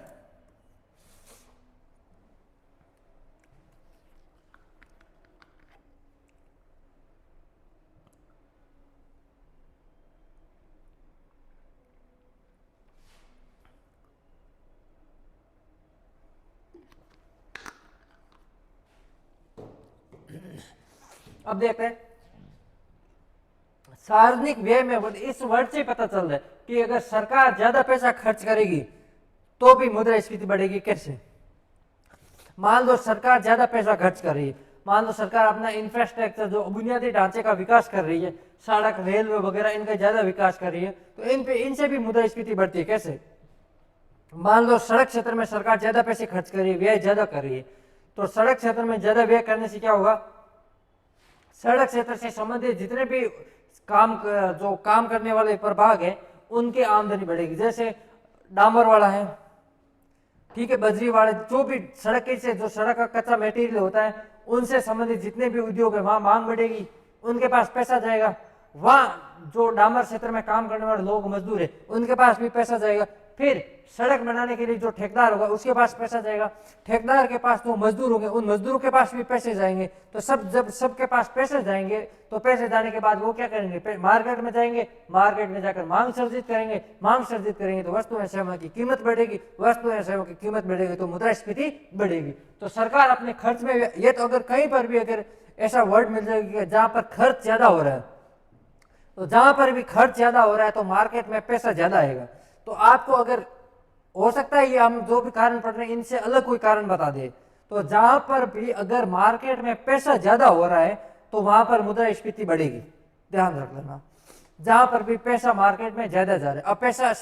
अब देखते हैं सार्वजनिक व्यय में वृद्धि। इस वर्ड से पता चल रहा है कि अगर सरकार ज्यादा पैसा खर्च करेगी तो भी मुद्रास्फीति बढ़ेगी। कैसे? मान लो सरकार ज्यादा पैसा खर्च कर रही है, मान लो सरकार अपना इंफ्रास्ट्रक्चर जो बुनियादी ढांचे का विकास कर रही है, सड़क रेलवे वगैरह, इनका ज्यादा विकास कर रही है, तो इनसे भी मुद्रास्फीति बढ़ती है। कैसे? मान लो सड़क क्षेत्र में सरकार ज्यादा पैसे खर्च कर रही है, व्यय ज्यादा कर रही है, तो सड़क क्षेत्र में ज्यादा व्यय करने से क्या होगा? सड़क क्षेत्र से संबंधित जितने भी काम करने वाले प्रभाग है उनकी आमदनी बढ़ेगी। जैसे डामर वाला है, ठीक है, बजरी वाले, जो भी सड़क से जो सड़क का कच्चा मटेरियल होता है उनसे संबंधित जितने भी उद्योग है वहां मांग बढ़ेगी, उनके पास पैसा जाएगा। वहां जो डामर क्षेत्र में काम करने वाले लोग मजदूर है उनके पास भी पैसा जाएगा। फिर सड़क बनाने के लिए जो ठेकेदार होगा उसके पास पैसा जाएगा। ठेकेदार के पास जो मजदूर होंगे उन मजदूरों के पास भी पैसे जाएंगे। तो जब सबके पास पैसे जाएंगे तो पैसे जाने के बाद वो क्या करेंगे? मार्केट में जाएंगे, मार्केट में जाकर मांग सर्जित करेंगे। मांग सर्जित करेंगे तो वस्तु एवं सेवा की कीमत बढ़ेगी, वस्तु एवं सेवा की कीमत बढ़ेगी तो मुद्रास्फीति बढ़ेगी। तो सरकार अपने खर्च में, ये तो अगर कहीं पर भी अगर ऐसा वर्ड मिल जाएगा जहां पर खर्च ज्यादा हो रहा है, तो जहां पर भी खर्च ज्यादा हो रहा है तो मार्केट में पैसा ज्यादा आएगा। तो आपको अगर हो सकता है ये हम जो भी कारण पढ़ रहे हैं इनसे अलग कोई कारण बता दे, तो जहां पर भी अगर मार्केट में पैसा ज्यादा हो रहा है तो वहां पर मुद्रास्फीति बढ़ेगी, ध्यान रख लेना। जहां पर भी पैसा मार्केट में ज्यादा जा रहा है, अब पैसा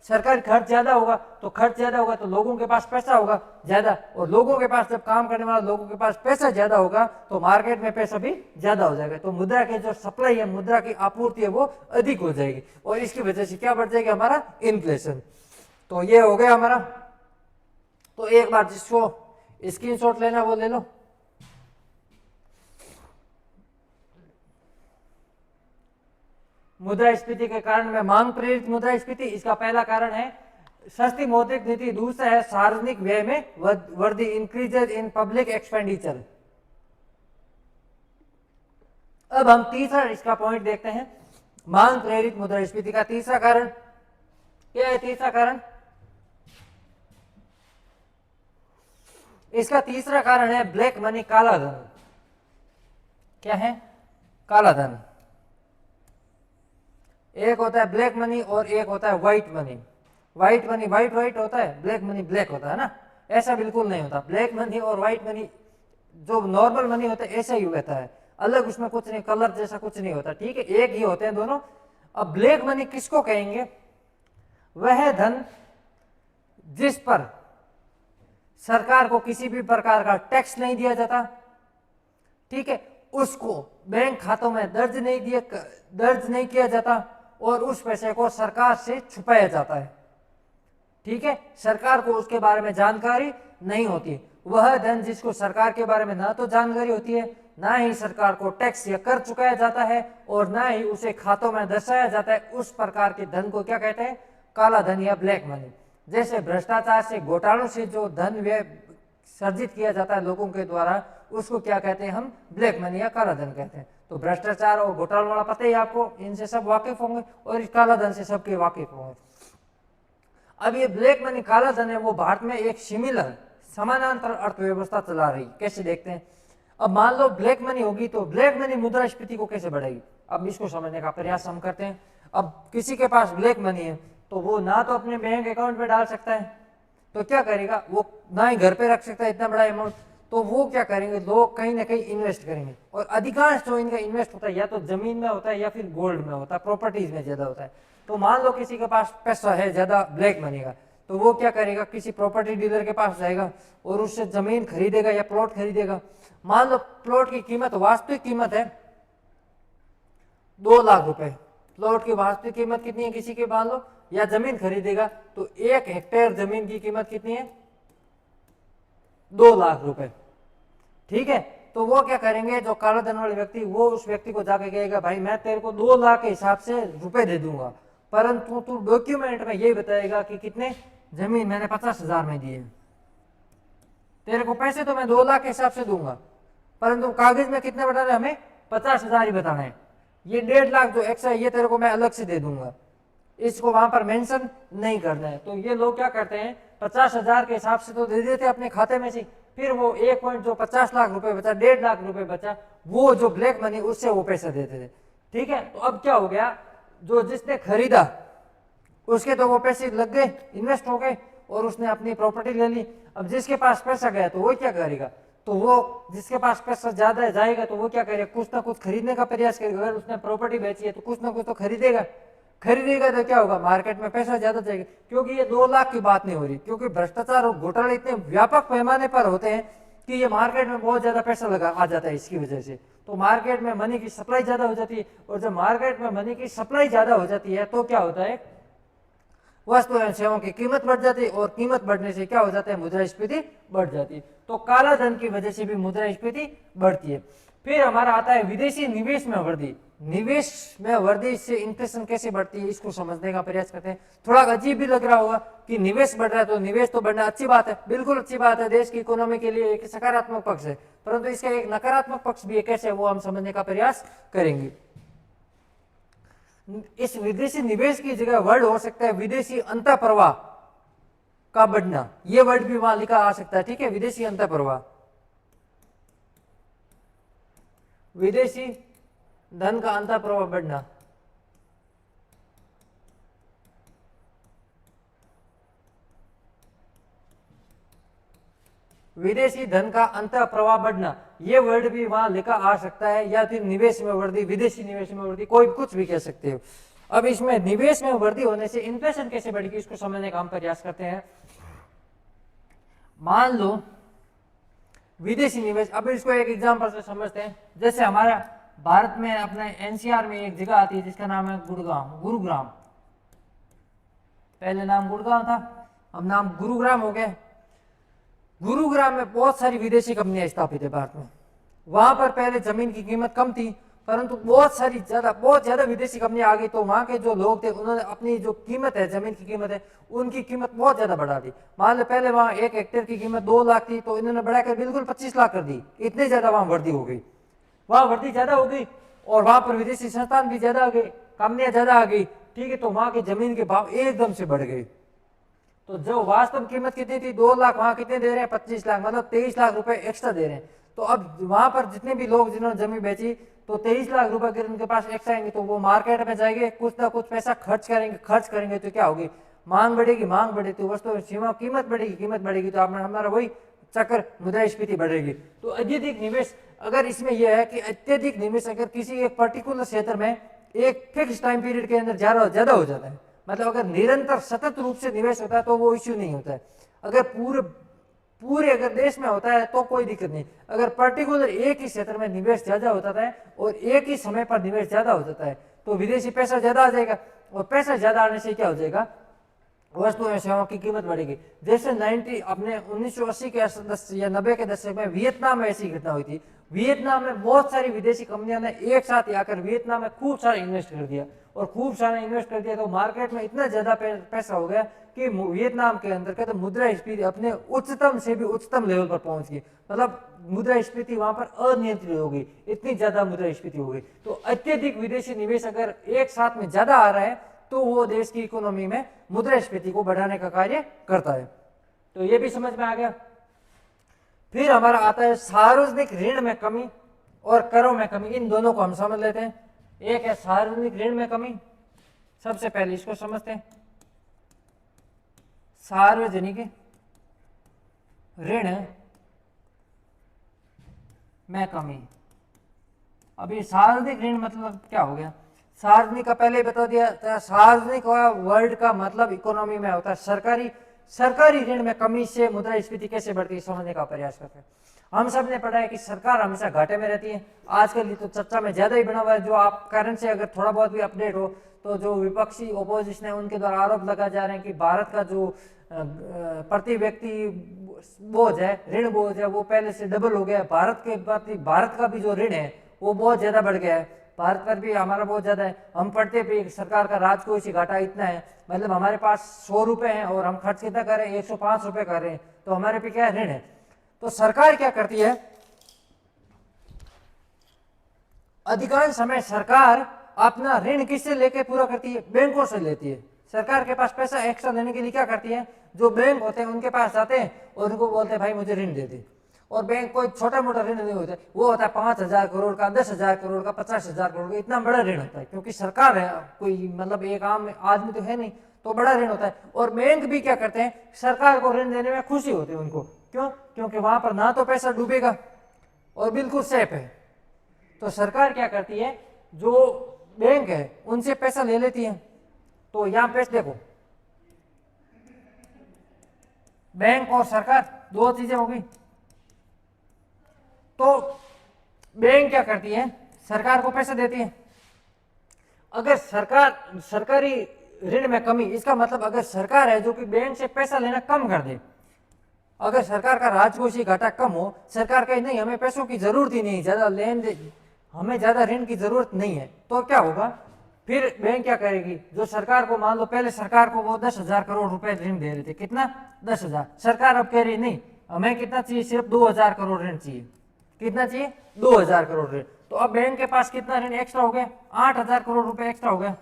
सरकारी खर्च ज्यादा होगा तो खर्च ज्यादा होगा तो लोगों के पास पैसा होगा ज्यादा, और लोगों के पास जब काम करने वाले लोगों के पास पैसा ज्यादा होगा तो मार्केट में पैसा भी ज्यादा हो जाएगा। तो मुद्रा के जो सप्लाई है, मुद्रा की आपूर्ति है वो अधिक हो जाएगी, और इसकी वजह से क्या बढ़ जाएगा? हमारा इन्फ्लेशन। तो ये हो गया हमारा। तो एक बार जिसको स्क्रीनशॉट लेना वो ले लो। मुद्रास्फीति के कारण में मांग प्रेरित मुद्रास्फीति, इसका पहला कारण है सस्ती मौद्रिक नीति। दूसरा है सार्वजनिक व्यय में वृद्धि, इंक्रीजेज इन पब्लिक एक्सपेंडिचर। अब हम तीसरा इसका पॉइंट देखते हैं, मांग प्रेरित मुद्रास्फीति का तीसरा कारण क्या है? तीसरा कारण, इसका तीसरा कारण है ब्लैक मनी, काला धन। क्या है? काला धन। एक होता है ब्लैक मनी और एक होता है white money. White money white white होता है, ब्लैक मनी ब्लैक होता है ना। ऐसा बिल्कुल नहीं होता। ब्लैक मनी और व्हाइट मनी जो नॉर्मल मनी होता है ऐसा ही रहता है, अलग उसमें कुछ नहीं, कलर जैसा कुछ नहीं होता, ठीक है, एक ही होते हैं दोनों। अब ब्लैक मनी किसको कहेंगे? वह धन जिस पर सरकार को किसी भी प्रकार का टैक्स नहीं दिया जाता, ठीक है, उसको बैंक खातों में दर्ज नहीं किया जाता और उस पैसे को सरकार से छुपाया जाता है, ठीक है। सरकार को उसके बारे में जानकारी नहीं होती। वह धन जिसको सरकार के बारे में ना तो जानकारी होती है, ना ही सरकार को टैक्स या कर चुकाया जाता है और ना ही उसे खातों में दर्शाया जाता है, उस प्रकार के धन को क्या कहते हैं? काला धन या ब्लैक मनी। जैसे भ्रष्टाचार से, घोटालों से जो धन व्यय सर्जित किया जाता है लोगों के द्वारा, उसको क्या कहते हैं? हम ब्लैक मनी या काला धन कहते हैं। तो भ्रष्टाचार और घोटालों वाला पता ही आपको, इनसे सब वाकिफ होंगे और इस काला धन से सबके वाकिफ होंगे। अब ये ब्लैक मनी, काला धन है, वो भारत में एक सिमिलर समानांतर अर्थव्यवस्था चला रही। कैसे देखते हैं? अब मान लो ब्लैक मनी होगी तो ब्लैक मनी मुद्रास्फीति को कैसे बढ़ाएगी? अब इसको समझने का प्रयास हम करते हैं। अब किसी के पास ब्लैक मनी है तो वो ना तो अपने बैंक अकाउंट में डाल सकता है, तो क्या करेगा? वो ना ही घर पे रख सकता है इतना बड़ा अमाउंट, तो वो क्या करेंगे? लोग कहीं ना कहीं इन्वेस्ट करेंगे और अधिकांश जो इनका इन्वेस्ट होता है या तो जमीन में होता है या फिर गोल्ड में होता है, प्रॉपर्टीज में ज्यादा होता है। तो मान लो किसी के पास पैसा है ज्यादा ब्लैक मनी का, तो वो क्या करेगा? किसी प्रॉपर्टी डीलर के पास जाएगा और उससे जमीन खरीदेगा या प्लॉट खरीदेगा। मान लो प्लॉट की कीमत, वास्तविक कीमत है 2 लाख रुपए। प्लॉट की वास्तविक कीमत कितनी है किसी के? मान लो, या जमीन खरीदेगा तो 1 हेक्टेयर जमीन की कीमत कितनी है? 2 लाख रुपए, ठीक है। तो वो क्या करेंगे? जो काला धन वाले व्यक्ति, वो उस व्यक्ति को जाके कहेगा, भाई मैं तेरे को 2 लाख के हिसाब से रुपए दे दूंगा, परंतु तू डॉक्यूमेंट में ये बताएगा कि कितने जमीन मैंने 50,000 में दिए। तेरे को पैसे तो मैं 2 लाख के हिसाब से दूंगा, परंतु कागज में कितने बताना है? हमें 50,000 ही बताना है। ये 1.5 लाख जो एक्स्ट्रा, ये तेरे को मैं अलग से दे दूंगा, इसको वहां पर मेंशन नहीं करना है। तो ये लोग क्या करते हैं? 50,000 के हिसाब से तो दे देते अपने खाते में से, फिर वो 1 पॉइंट जो 50 लाख रुपए बचा, 1.5 लाख रुपए बचा, वो जो ब्लैक मनी, उससे वो पैसा देते थे, ठीक है। तो अब क्या हो गया? जो जिसने खरीदा उसके तो वो पैसे लग गए, इन्वेस्ट हो गए और उसने अपनी प्रॉपर्टी ले ली। अब जिसके पास पैसा गया तो वो क्या करेगा? तो वो जिसके पास पैसा ज्यादा जाएगा तो वो क्या करेगा? कुछ ना कुछ खरीदने का प्रयास करेगा। अगर उसने प्रॉपर्टी बेची है तो कुछ ना कुछ तो खरीदेगा तो क्या होगा? मार्केट में पैसा ज्यादा जाएगा। क्योंकि ये 2 लाख की बात नहीं हो रही, क्योंकि भ्रष्टाचार और घोटाले इतने व्यापक पैमाने पर होते हैं कि ये मार्केट में बहुत ज्यादा पैसा लगा आ जाता है इसकी वजह से। तो मार्केट में मनी की सप्लाई ज्यादा हो जाती है और जब मार्केट में मनी की सप्लाई ज्यादा हो जाती है तो क्या होता है? वस्तु एवं सेवाओं की कीमत बढ़ जाती है और कीमत बढ़ने से क्या हो जाता है? मुद्रास्फीति बढ़ जाती है। तो काला धन की वजह से भी मुद्रास्फीति बढ़ती है। फिर हमारा आता है विदेशी निवेश में वृद्धि। निवेश में वृद्धि से इन्फ्लेशन कैसे बढ़ती है, इसको समझने का प्रयास करते हैं। थोड़ा अजीब भी लग रहा होगा कि निवेश बढ़ रहा है, तो निवेश तो बढ़ना अच्छी बात है, बिल्कुल अच्छी बात है, देश की इकोनॉमी के लिए एक सकारात्मक पक्ष है, परंतु इसका एक नकारात्मक पक्ष भी है। कैसे, वो हम समझने का प्रयास करेंगे। इस विदेशी निवेश की जगह वर्ड हो सकता है विदेशी अंतःप्रवाह का बढ़ना, ये वर्ड भी वहां लिखा आ सकता है, ठीक है। विदेशी अंतःप्रवाह, विदेशी धन का अंतःप्रवाह बढ़ना, विदेशी धन का अंतःप्रवाह बढ़ना, ये वर्ड भी वहां लिखा आ सकता है, या फिर निवेश में वृद्धि, विदेशी निवेश में वृद्धि, कोई कुछ भी कह सकते हो। अब इसमें निवेश में वृद्धि होने से इन्फ्लेशन कैसे बढ़ेगी, इसको समझने का हम प्रयास करते हैं। मान लो विदेशी निवेश, अब इसको एक एग्जांपल से समझते हैं। जैसे हमारा भारत में अपने एनसीआर में एक जगह आती है जिसका नाम है गुरुग्राम। पहले नाम गुड़गांव था, अब नाम गुरुग्राम हो गया। गुरुग्राम में बहुत सारी विदेशी कंपनियां स्थापित है भारत में। वहां पर पहले जमीन की कीमत कम थी, परंतु बहुत ज्यादा विदेशी कंपनियां आ गई, तो वहां के जो लोग थे उन्होंने अपनी जो कीमत है, जमीन की कीमत है, उनकी कीमत बहुत ज्यादा बढ़ा दी। मान लो पहले वहां 1 हेक्टेयर की कीमत 2 लाख थी, तो इन्होंने बढ़ाकर बिल्कुल 25 लाख कर दी। इतनी ज्यादा वहां वृद्धि हो गई, वहां वृद्धि ज्यादा हो गई और वहां पर विदेशी संस्थान भी ज्यादा आ गए, कंपनियां ज्यादा आ गई, ठीक है। तो वहां की जमीन के भाव एकदम से बढ़ गए। तो जो वास्तव कीमत कितनी थी 2 लाख, वहां कितने दे रहे हैं? 25 लाख, मतलब 23 लाख रुपए एक्स्ट्रा दे रहे हैं। तो अब वहां पर जितने भी लोग जिन्होंने जमीन बेची, तो 23 लाख रुपए अगर उनके पास एक्स्ट्रा आएंगे तो वो मार्केट में जाएंगे, कुछ ना कुछ पैसा खर्च करेंगे तो क्या होगी? मांग बढ़ेगी तो वस्तु सीमा कीमत बढ़ेगी तो हमारा वही चक्कर, मुद्रास्फीति बढ़ेगी। तो अत्यधिक निवेश, अगर इसमें यह है कि अत्यधिक निवेश अगर किसी एक पर्टिकुलर क्षेत्र में एक फिक्स टाइम पीरियड के अंदर ज्यादा हो जाता है, मतलब अगर निरंतर सतत रूप से निवेश होता है तो वो इश्यू नहीं होता है। अगर पूरे अगर देश में होता है तो कोई दिक्कत नहीं। अगर पर्टिकुलर एक ही क्षेत्र में निवेश ज्यादा होता है और एक ही समय पर निवेश ज्यादा हो जाता है तो विदेशी पैसा ज्यादा आ जाएगा, और पैसा ज्यादा आने से क्या हो जाएगा, वस्तु एवं सेवाओं की कीमत बढ़ेगी। जैसे 1980 के दशक या 90 के दशक में वियतनाम में ऐसी घटना हुई थी। वियतनाम में बहुत सारी विदेशी कंपनियों ने एक साथ आकर वियतनाम में खूब सारा इन्वेस्ट कर दिया, और खूब सारा इन्वेस्ट कर दिया तो मार्केट में इतना ज्यादा पैसा हो गया कि वियतनाम के अंदर का तो मुद्रास्फीति अपने उच्चतम से भी उच्चतम लेवल पर पहुंच गई। मतलब मुद्रास्फीति वहां पर अनियंत्रित हो गई, इतनी ज्यादा मुद्रास्फीति हो गई। तो अत्यधिक विदेशी निवेश अगर एक साथ में ज्यादा आ रहा है तो वो देश की इकोनॉमी में मुद्रास्फीति को बढ़ाने का कार्य करता है। तो ये भी समझ में आ गया। फिर हमारा आता है सार्वजनिक ऋण में कमी और करों में कमी। इन दोनों को हम समझ लेते हैं। एक है सार्वजनिक ऋण में कमी, सबसे पहले इसको समझते हैं। सार्वजनिक ऋण में कमी। अभी सार्वजनिक ऋण मतलब क्या हो गया, सार्वजनिक का पहले बता दिया। सार्वजनिक वर्ड का मतलब इकोनॉमी में होता है सरकारी ऋण में कमी से मुद्रास्फीति कैसे बढ़ती है समझने का प्रयास करते हैं। हम सब ने पढ़ा है कि सरकार हमेशा घाटे में रहती है। आजकल ये तो चर्चा में ज्यादा ही बना हुआ है। जो आप करंट से अगर थोड़ा बहुत भी अपडेट हो तो जो विपक्षी ओपोजिशन है उनके द्वारा आरोप लगा जा रहे हैं कि भारत का जो प्रति व्यक्ति बोझ है, ऋण बोझ है, वो पहले से डबल हो गया। भारत का भी जो ऋण है वो बहुत ज्यादा बढ़ गया है। भारत पर भी हमारा बहुत ज्यादा है। हम पढ़ते भी सरकार का राजकोषीय घाटा इतना है, मतलब हमारे पास 100 रुपए हैं और हम खर्च कितना कर रहे हैं, 105 रुपए कर रहे हैं, तो हमारे पे क्या ऋण है। तो सरकार क्या करती है, अधिकांश समय सरकार अपना ऋण किससे लेके पूरा करती है, बैंकों से लेती है। सरकार के पास पैसा एक्स्ट्रा लेने के लिए क्या करती है, जो बैंक होते हैं उनके पास जाते हैं और उनको बोलते हैं भाई मुझे ऋण दे दे। और बैंक कोई छोटा मोटा ऋण नहीं होता है, वो होता है 5,000 करोड़ का, 10,000 करोड़ का, 50,000 करोड़ का, इतना बड़ा ऋण होता है। क्योंकि सरकार है, कोई मतलब एक आम आदमी तो है नहीं, तो बड़ा ऋण होता है। और बैंक भी क्या करते हैं, सरकार को ऋण देने में खुशी होती है उनको। क्यों, क्योंकि वहां पर ना तो पैसा डूबेगा और बिल्कुल सेफ है। तो सरकार क्या करती है, जो बैंक है उनसे पैसा ले लेती है। तो यहां पे देखो, बैंक और सरकार दो चीजें हो गई। तो बैंक क्या करती है, सरकार को पैसा देती है। अगर सरकारी ऋण में कमी, इसका मतलब अगर सरकार है जो कि बैंक से पैसा लेना कम कर दे, अगर सरकार का राजकोषीय घाटा कम हो, सरकार कहे नहीं हमें पैसों की जरूरत ही नहीं, ज्यादा लेन देन, हमें ज्यादा ऋण की जरूरत नहीं है, तो क्या होगा, फिर बैंक क्या करेगी, जो सरकार को मान लो पहले सरकार को वो 10,000 करोड़ रुपए ऋण दे रहे थे, कितना 10,000, सरकार अब कह रही नहीं हमें कितना चाहिए, सिर्फ 2,000 करोड़ ऋण चाहिए। कितना चाहिए, 2,000 करोड़ ऋण। तो अब बैंक के पास कितना ऋण एक्स्ट्रा हो गया, 8,000 करोड़ रुपए एक्स्ट्रा हो गया।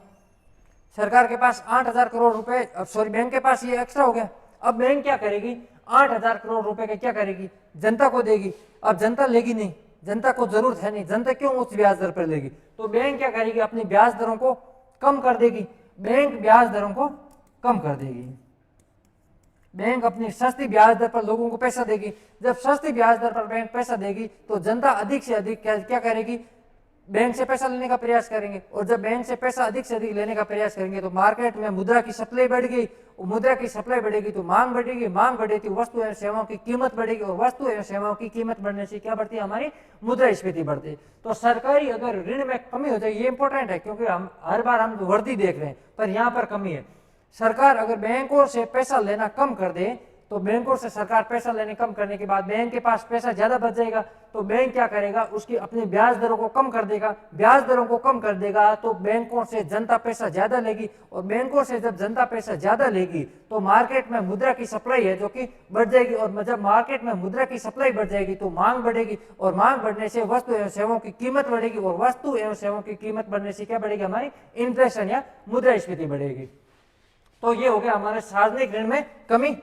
सरकार के पास 8,000 करोड़ रुपए, सॉरी बैंक के पास ये एक्स्ट्रा हो गया। अब बैंक क्या करेगी, 8,000 करोड़ रुपए का क्या करेगी, जनता को देगी। अब जनता लेगी नहीं, जनता को जरूरत है नहीं, जनता क्यों उच्च ब्याज दर पर लेगी। तो बैंक क्या करेगी, अपनी ब्याज दरों को कम कर देगी। बैंक ब्याज दरों को कम कर देगी। बैंक अपनी सस्ती ब्याज दर पर लोगों को पैसा देगी। जब सस्ती ब्याज दर पर बैंक पैसा देगी तो जनता अधिक से अधिक क्या करेगी, बैंक से पैसा लेने का प्रयास करेंगे। और जब बैंक से पैसा अधिक से अधिक लेने का प्रयास करेंगे तो मार्केट में मुद्रा की सप्लाई बढ़ गई, मुद्रा की सप्लाई बढ़ेगी तो मांग बढ़ेगी, मांग बढ़ेगी तो वस्तु एवं सेवाओं की कीमत बढ़ेगी, और वस्तु एवं सेवाओं की कीमत बढ़ने से क्या बढ़ती है, हमारी मुद्रास्फीति बढ़ती है। तो सरकारी अगर ऋण में कमी हो जाए, ये इंपॉर्टेंट है क्योंकि हम हर बार हम वर्दी देख रहे हैं, पर यहाँ पर कमी है। सरकार अगर बैंकों से पैसा लेना कम कर दे, तो बैंकों से सरकार पैसा लेने कम करने के बाद बैंक के पास पैसा ज्यादा बच जाएगा, तो बैंक क्या करेगा, उसकी अपनी ब्याज दरों को कम कर देगा। ब्याज दरों को कम कर देगा तो बैंकों से जनता पैसा ज्यादा लेगी, और बैंकों से जब जनता पैसा ज्यादा लेगी तो मार्केट में मुद्रा की सप्लाई है जो कि बढ़ जाएगी, और जब मार्केट में मुद्रा की सप्लाई बढ़ जाएगी तो मांग बढ़ेगी, और मांग बढ़ने से वस्तु एवं सेवाओं की कीमत बढ़ेगी, और वस्तु एवं सेवाओं की कीमत बढ़ने से क्या बढ़ेगी, हमारी इन्फ्लेशन या मुद्रास्फीति बढ़ेगी। तो ये हो गया हमारे सार्वजनिक ऋण में कमी।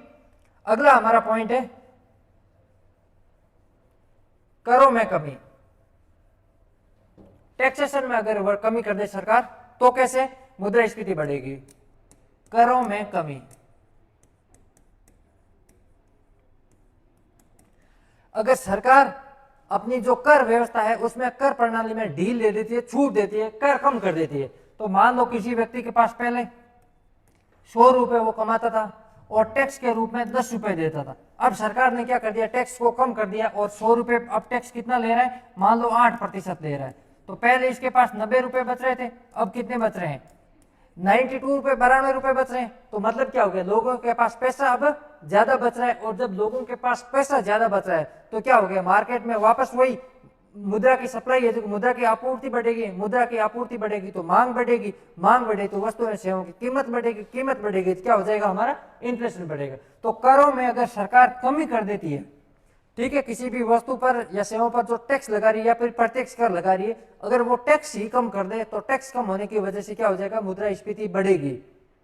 अगला हमारा पॉइंट है करों में कमी। टैक्सेशन में अगर वह कमी कर दे सरकार तो कैसे मुद्रास्फीति बढ़ेगी, करों में कमी। अगर सरकार अपनी जो कर व्यवस्था है उसमें कर प्रणाली में ढील दे देती है, छूट देती है, कर कम कर देती है, तो मान लो किसी व्यक्ति के पास पहले 100 रुपए वो कमाता था और टैक्स के रूप में 10 रुपए देता था। अब सरकार ने क्या कर दिया, टैक्स को कम कर दिया और 100 रुपए अब टैक्स कितना ले रहा है, मान लो 8% ले रहा है। तो पहले इसके पास 90 रुपए बच रहे थे, अब कितने बच रहे हैं, 92 रुपए, 92 रुपए बच रहे हैं। तो मतलब क्या हो गया, लोगों के पास पैसा अब ज्यादा बच रहा है। और जब लोगों के पास पैसा ज्यादा बच रहा है तो क्या हो गया, मार्केट में वापस वही मुद्रा की सप्लाई है, जो मुद्रा की आपूर्ति बढ़ेगी, मुद्रा की आपूर्ति बढ़ेगी तो मांग बढ़ेगी, मांग बढ़ेगी तो वस्तुओं एवं सेवाओं की कीमत बढ़ेगी, कीमत बढ़ेगी तो क्या हो जाएगा, हमारा इन्फ्लेशन बढ़ेगा। तो करों में अगर सरकार कमी कर देती है, ठीक है, किसी भी वस्तु पर या सेवा पर जो टैक्स लगा रही है या फिर प्रत्यक्ष कर लगा रही है, अगर वो टैक्स ही कम कर दे तो टैक्स कम होने की वजह से क्या हो जाएगा, मुद्रास्फीति बढ़ेगी।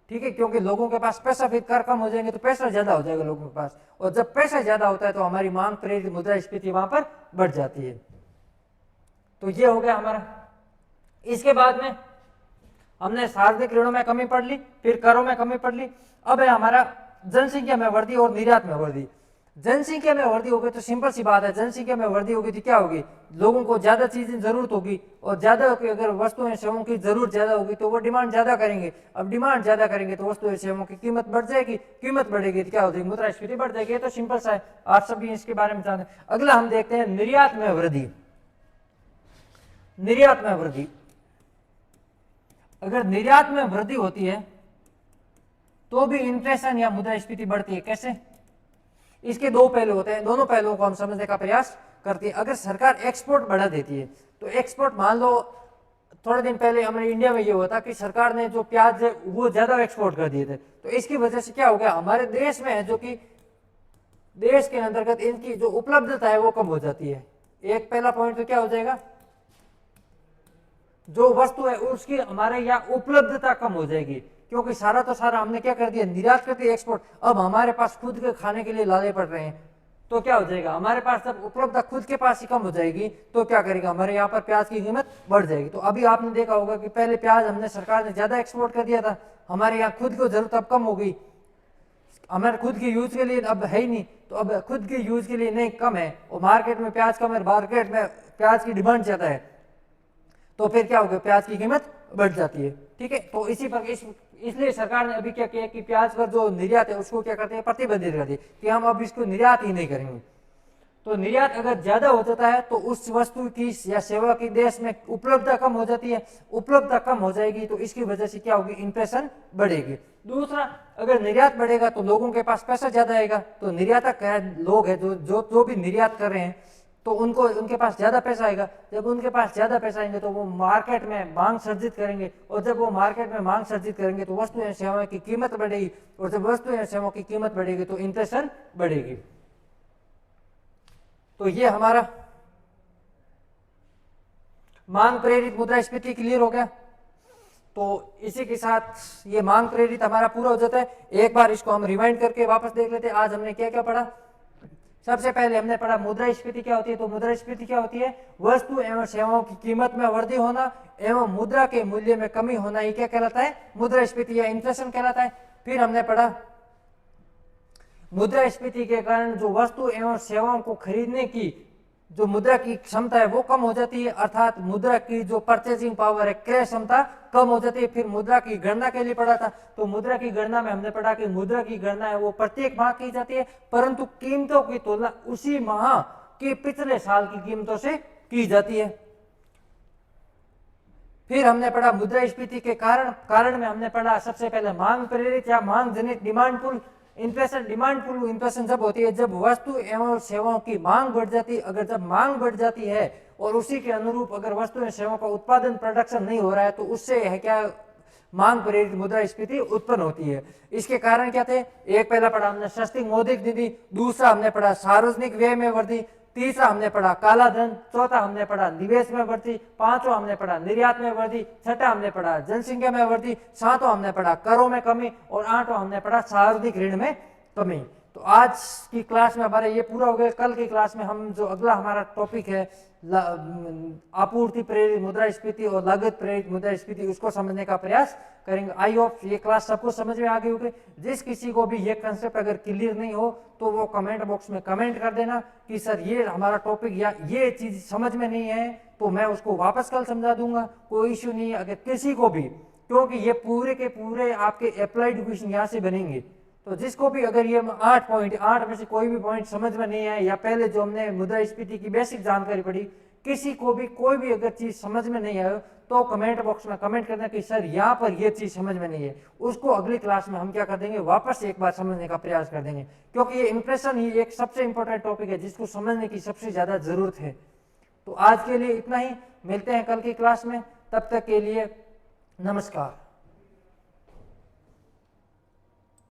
ठीक है, क्योंकि लोगों के पास पैसा, फिर कर कम हो जाएंगे तो पैसा ज्यादा हो जाएगा लोगों के पास, और जब पैसा ज्यादा होता है तो हमारी मांग प्रेरित मुद्रास्फीति वहां पर बढ़ जाती है। तो ये हो गया हमारा। इसके बाद में हमने सार्वजनिक ऋणों में कमी पढ़ ली, फिर करों में कमी पढ़ ली। अब है हमारा जनसंख्या में वृद्धि और निर्यात में वृद्धि। जनसंख्या में वृद्धि होगी तो सिंपल सी बात है, जनसंख्या में वृद्धि होगी तो क्या होगी, लोगों को ज्यादा चीजें जरूरत होगी, और ज्यादा अगर वस्तुएं सेवाओं की जरूरत ज्यादा होगी तो वो डिमांड ज्यादा करेंगे। अब डिमांड ज्यादा करेंगे तो वस्तुएं सेवाओं की कीमत बढ़ जाएगी, कीमत बढ़ेगी तो क्या हो जाएगी, मुद्रास्फीति बढ़ जाएगी। तो सिंपल सा है, आप सभी इसके बारे में जानते हैं। अगला हम देखते हैं निर्यात में वृद्धि। निर्यात में वृद्धि, अगर निर्यात में वृद्धि होती है तो भी इन्फ्लेशन या मुद्रास्फीति बढ़ती है। कैसे, इसके दो पहलू होते हैं, दोनों पहलुओं को हम समझने का प्रयास करते हैं। अगर सरकार एक्सपोर्ट बढ़ा देती है तो एक्सपोर्ट, मान लो थोड़े दिन पहले हमारे इंडिया में ये हुआ था कि सरकार ने जो प्याज है वो ज्यादा एक्सपोर्ट कर दिए थे, तो इसकी वजह से क्या हो गया, हमारे देश में है जो कि देश के अंतर्गत इनकी जो उपलब्धता है वो कम हो जाती है। एक पहला पॉइंट तो क्या हो जाएगा, जो वस्तु है उसकी हमारे यहाँ उपलब्धता कम हो जाएगी, क्योंकि सारा तो सारा हमने क्या कर दिया, निर्यात कर दिया, एक्सपोर्ट। अब हमारे पास खुद के खाने के लिए लाले पड़ रहे हैं, तो क्या हो जाएगा, हमारे पास जब उपलब्धता खुद के पास ही कम हो जाएगी तो क्या करेगा, हमारे यहाँ पर प्याज की कीमत बढ़ जाएगी। तो अभी आपने देखा होगा कि पहले प्याज हमने, सरकार ने ज्यादा एक्सपोर्ट कर दिया था, हमारे यहाँ खुद को जरूरत अब कम हो गई, हमारे खुद के यूज के लिए अब है ही नहीं, तो अब खुद के यूज के लिए नहीं, कम है, और मार्केट में प्याज कम है, मार्केट में प्याज की डिमांड ज्यादा है, तो फिर क्या होगा, प्याज की कीमत बढ़ जाती है। ठीक है, तो इसी पर इसलिए सरकार ने अभी क्या किया कि प्याज पर जो निर्यात है उसको क्या करते हैं, प्रतिबंधित कर दिया कि हम अब इसको निर्यात ही नहीं करेंगे। तो निर्यात अगर ज्यादा हो जाता है तो उस वस्तु की या सेवा की देश में उपलब्धता कम हो जाती है, उपलब्धता कम हो जाएगी तो इसकी वजह से क्या होगी, इन्फ्लेशन बढ़ेगी। दूसरा, अगर निर्यात बढ़ेगा तो लोगों के पास पैसा ज्यादा आएगा, तो निर्यातक लोग है जो भी निर्यात कर रहे हैं तो उनके पास ज्यादा पैसा आएगा। जब उनके पास ज्यादा पैसा आएंगे तो वो मार्केट में मांग सर्जित करेंगे, और जब वो मार्केट में मांग सर्जित करेंगे तो वस्तु एवं सेवाओं की कीमत बढ़ेगी, और जब वस्तु एवं सेवाओं की कीमत बढ़ेगी तो इन्फ्लेशन बढ़ेगी। तो ये हमारा मांग प्रेरित मुद्रास्फीति क्लियर हो गया। तो इसी के साथ ये मांग प्रेरित हमारा पूरा हो जाता है। एक बार इसको हम रिवाइंड करके वापस देख लेते हैं, आज हमने क्या क्या पढ़ा। सबसे पहले हमने पढ़ा मुद्रास्फीति क्या होती है। तो मुद्रास्फीति क्या होती है, वस्तु एवं सेवाओं की कीमत में वृद्धि होना एवं मुद्रा के मूल्य में कमी होना, ये क्या कहलाता है, मुद्रास्फीति या इन्फ्लेशन कहलाता है। फिर हमने पढ़ा मुद्रास्फीति के कारण जो वस्तु एवं सेवाओं को खरीदने की जो मुद्रा की क्षमता है वो कम हो जाती है, अर्थात मुद्रा की जो परचेजिंग पावर है, क्रय क्षमता कम हो जाती है। फिर मुद्रा की गणना के लिए पढ़ा था। तो मुद्रा की गणना में हमने पढ़ा कि मुद्रा की गणना है वो प्रत्येक माह की जाती है, परंतु कीमतों की तुलना उसी माह के पिछले साल की कीमतों से की जाती है। फिर हमने पढ़ा मुद्रास्फीति के कारण में हमने पढ़ा सबसे पहले मांग प्रेरित या मांग जनित demand pull inflation. Demand pull inflation जब होती है जब वस्तु एवं सेवाओं की मांग बढ़ जाती है। अगर जब मांग बढ़ जाती है और उसी के अनुरूप अगर वस्तु एवं सेवाओं का उत्पादन प्रोडक्शन नहीं हो रहा है तो उससे है क्या, मांग प्रेरित मुद्रास्फीति उत्पन्न होती है। इसके कारण क्या थे, एक पहला पढ़ा हमने सस्ती मौद्रिक नीति, दूसरा हमने पढ़ा सार्वजनिक व्यय में वृद्धि, तीसरा हमने पढ़ा काला धन, चौथा हमने पढ़ा निवेश में वृद्धि, पांचवा हमने पढ़ा निर्यात में वृद्धि, छठा हमने पढ़ा जनसंख्या में वृद्धि, सातवां हमने पढ़ा करों में कमी, और आठवां हमने पढ़ा सार्वजनिक ऋण में कमी। तो आज की क्लास में हमारे ये पूरा हो गया। कल की क्लास में हम जो अगला हमारा टॉपिक है आपूर्ति प्रेरित मुद्रास्फीति और लागत प्रेरित मुद्रास्फीति, उसको समझने का प्रयास करेंगे। आई होप ये क्लास सबको समझ में आ गई होगी। जिस किसी को भी ये कंसेप्ट अगर क्लियर नहीं हो तो वो कमेंट बॉक्स में कमेंट कर देना कि सर ये हमारा टॉपिक या ये चीज समझ में नहीं है, तो मैं उसको वापस कल समझा दूंगा, कोई इश्यू नहीं है। अगर किसी को भी, क्योंकि ये पूरे के पूरे आपके अप्लाइड क्वेश्चन यहाँ से बनेंगे। तो जिसको भी अगर ये 8 पॉइंट 8 में से कोई भी पॉइंट समझ में नहीं आया, या पहले जो हमने मुद्रास्फीति की बेसिक जानकारी पढ़ी, किसी को भी कोई भी अगर चीज समझ में नहीं आए तो कमेंट बॉक्स में कमेंट करना कि सर यहाँ पर ये चीज समझ में नहीं है, उसको अगली क्लास में हम क्या कर देंगे, वापस एक बार समझने का प्रयास कर देंगे, क्योंकि ये इंप्रेशन ही एक सबसे इंपॉर्टेंट टॉपिक है जिसको समझने की सबसे ज्यादा जरूरत है। तो आज के लिए इतना ही, मिलते हैं कल की क्लास में, तब तक के लिए नमस्कार।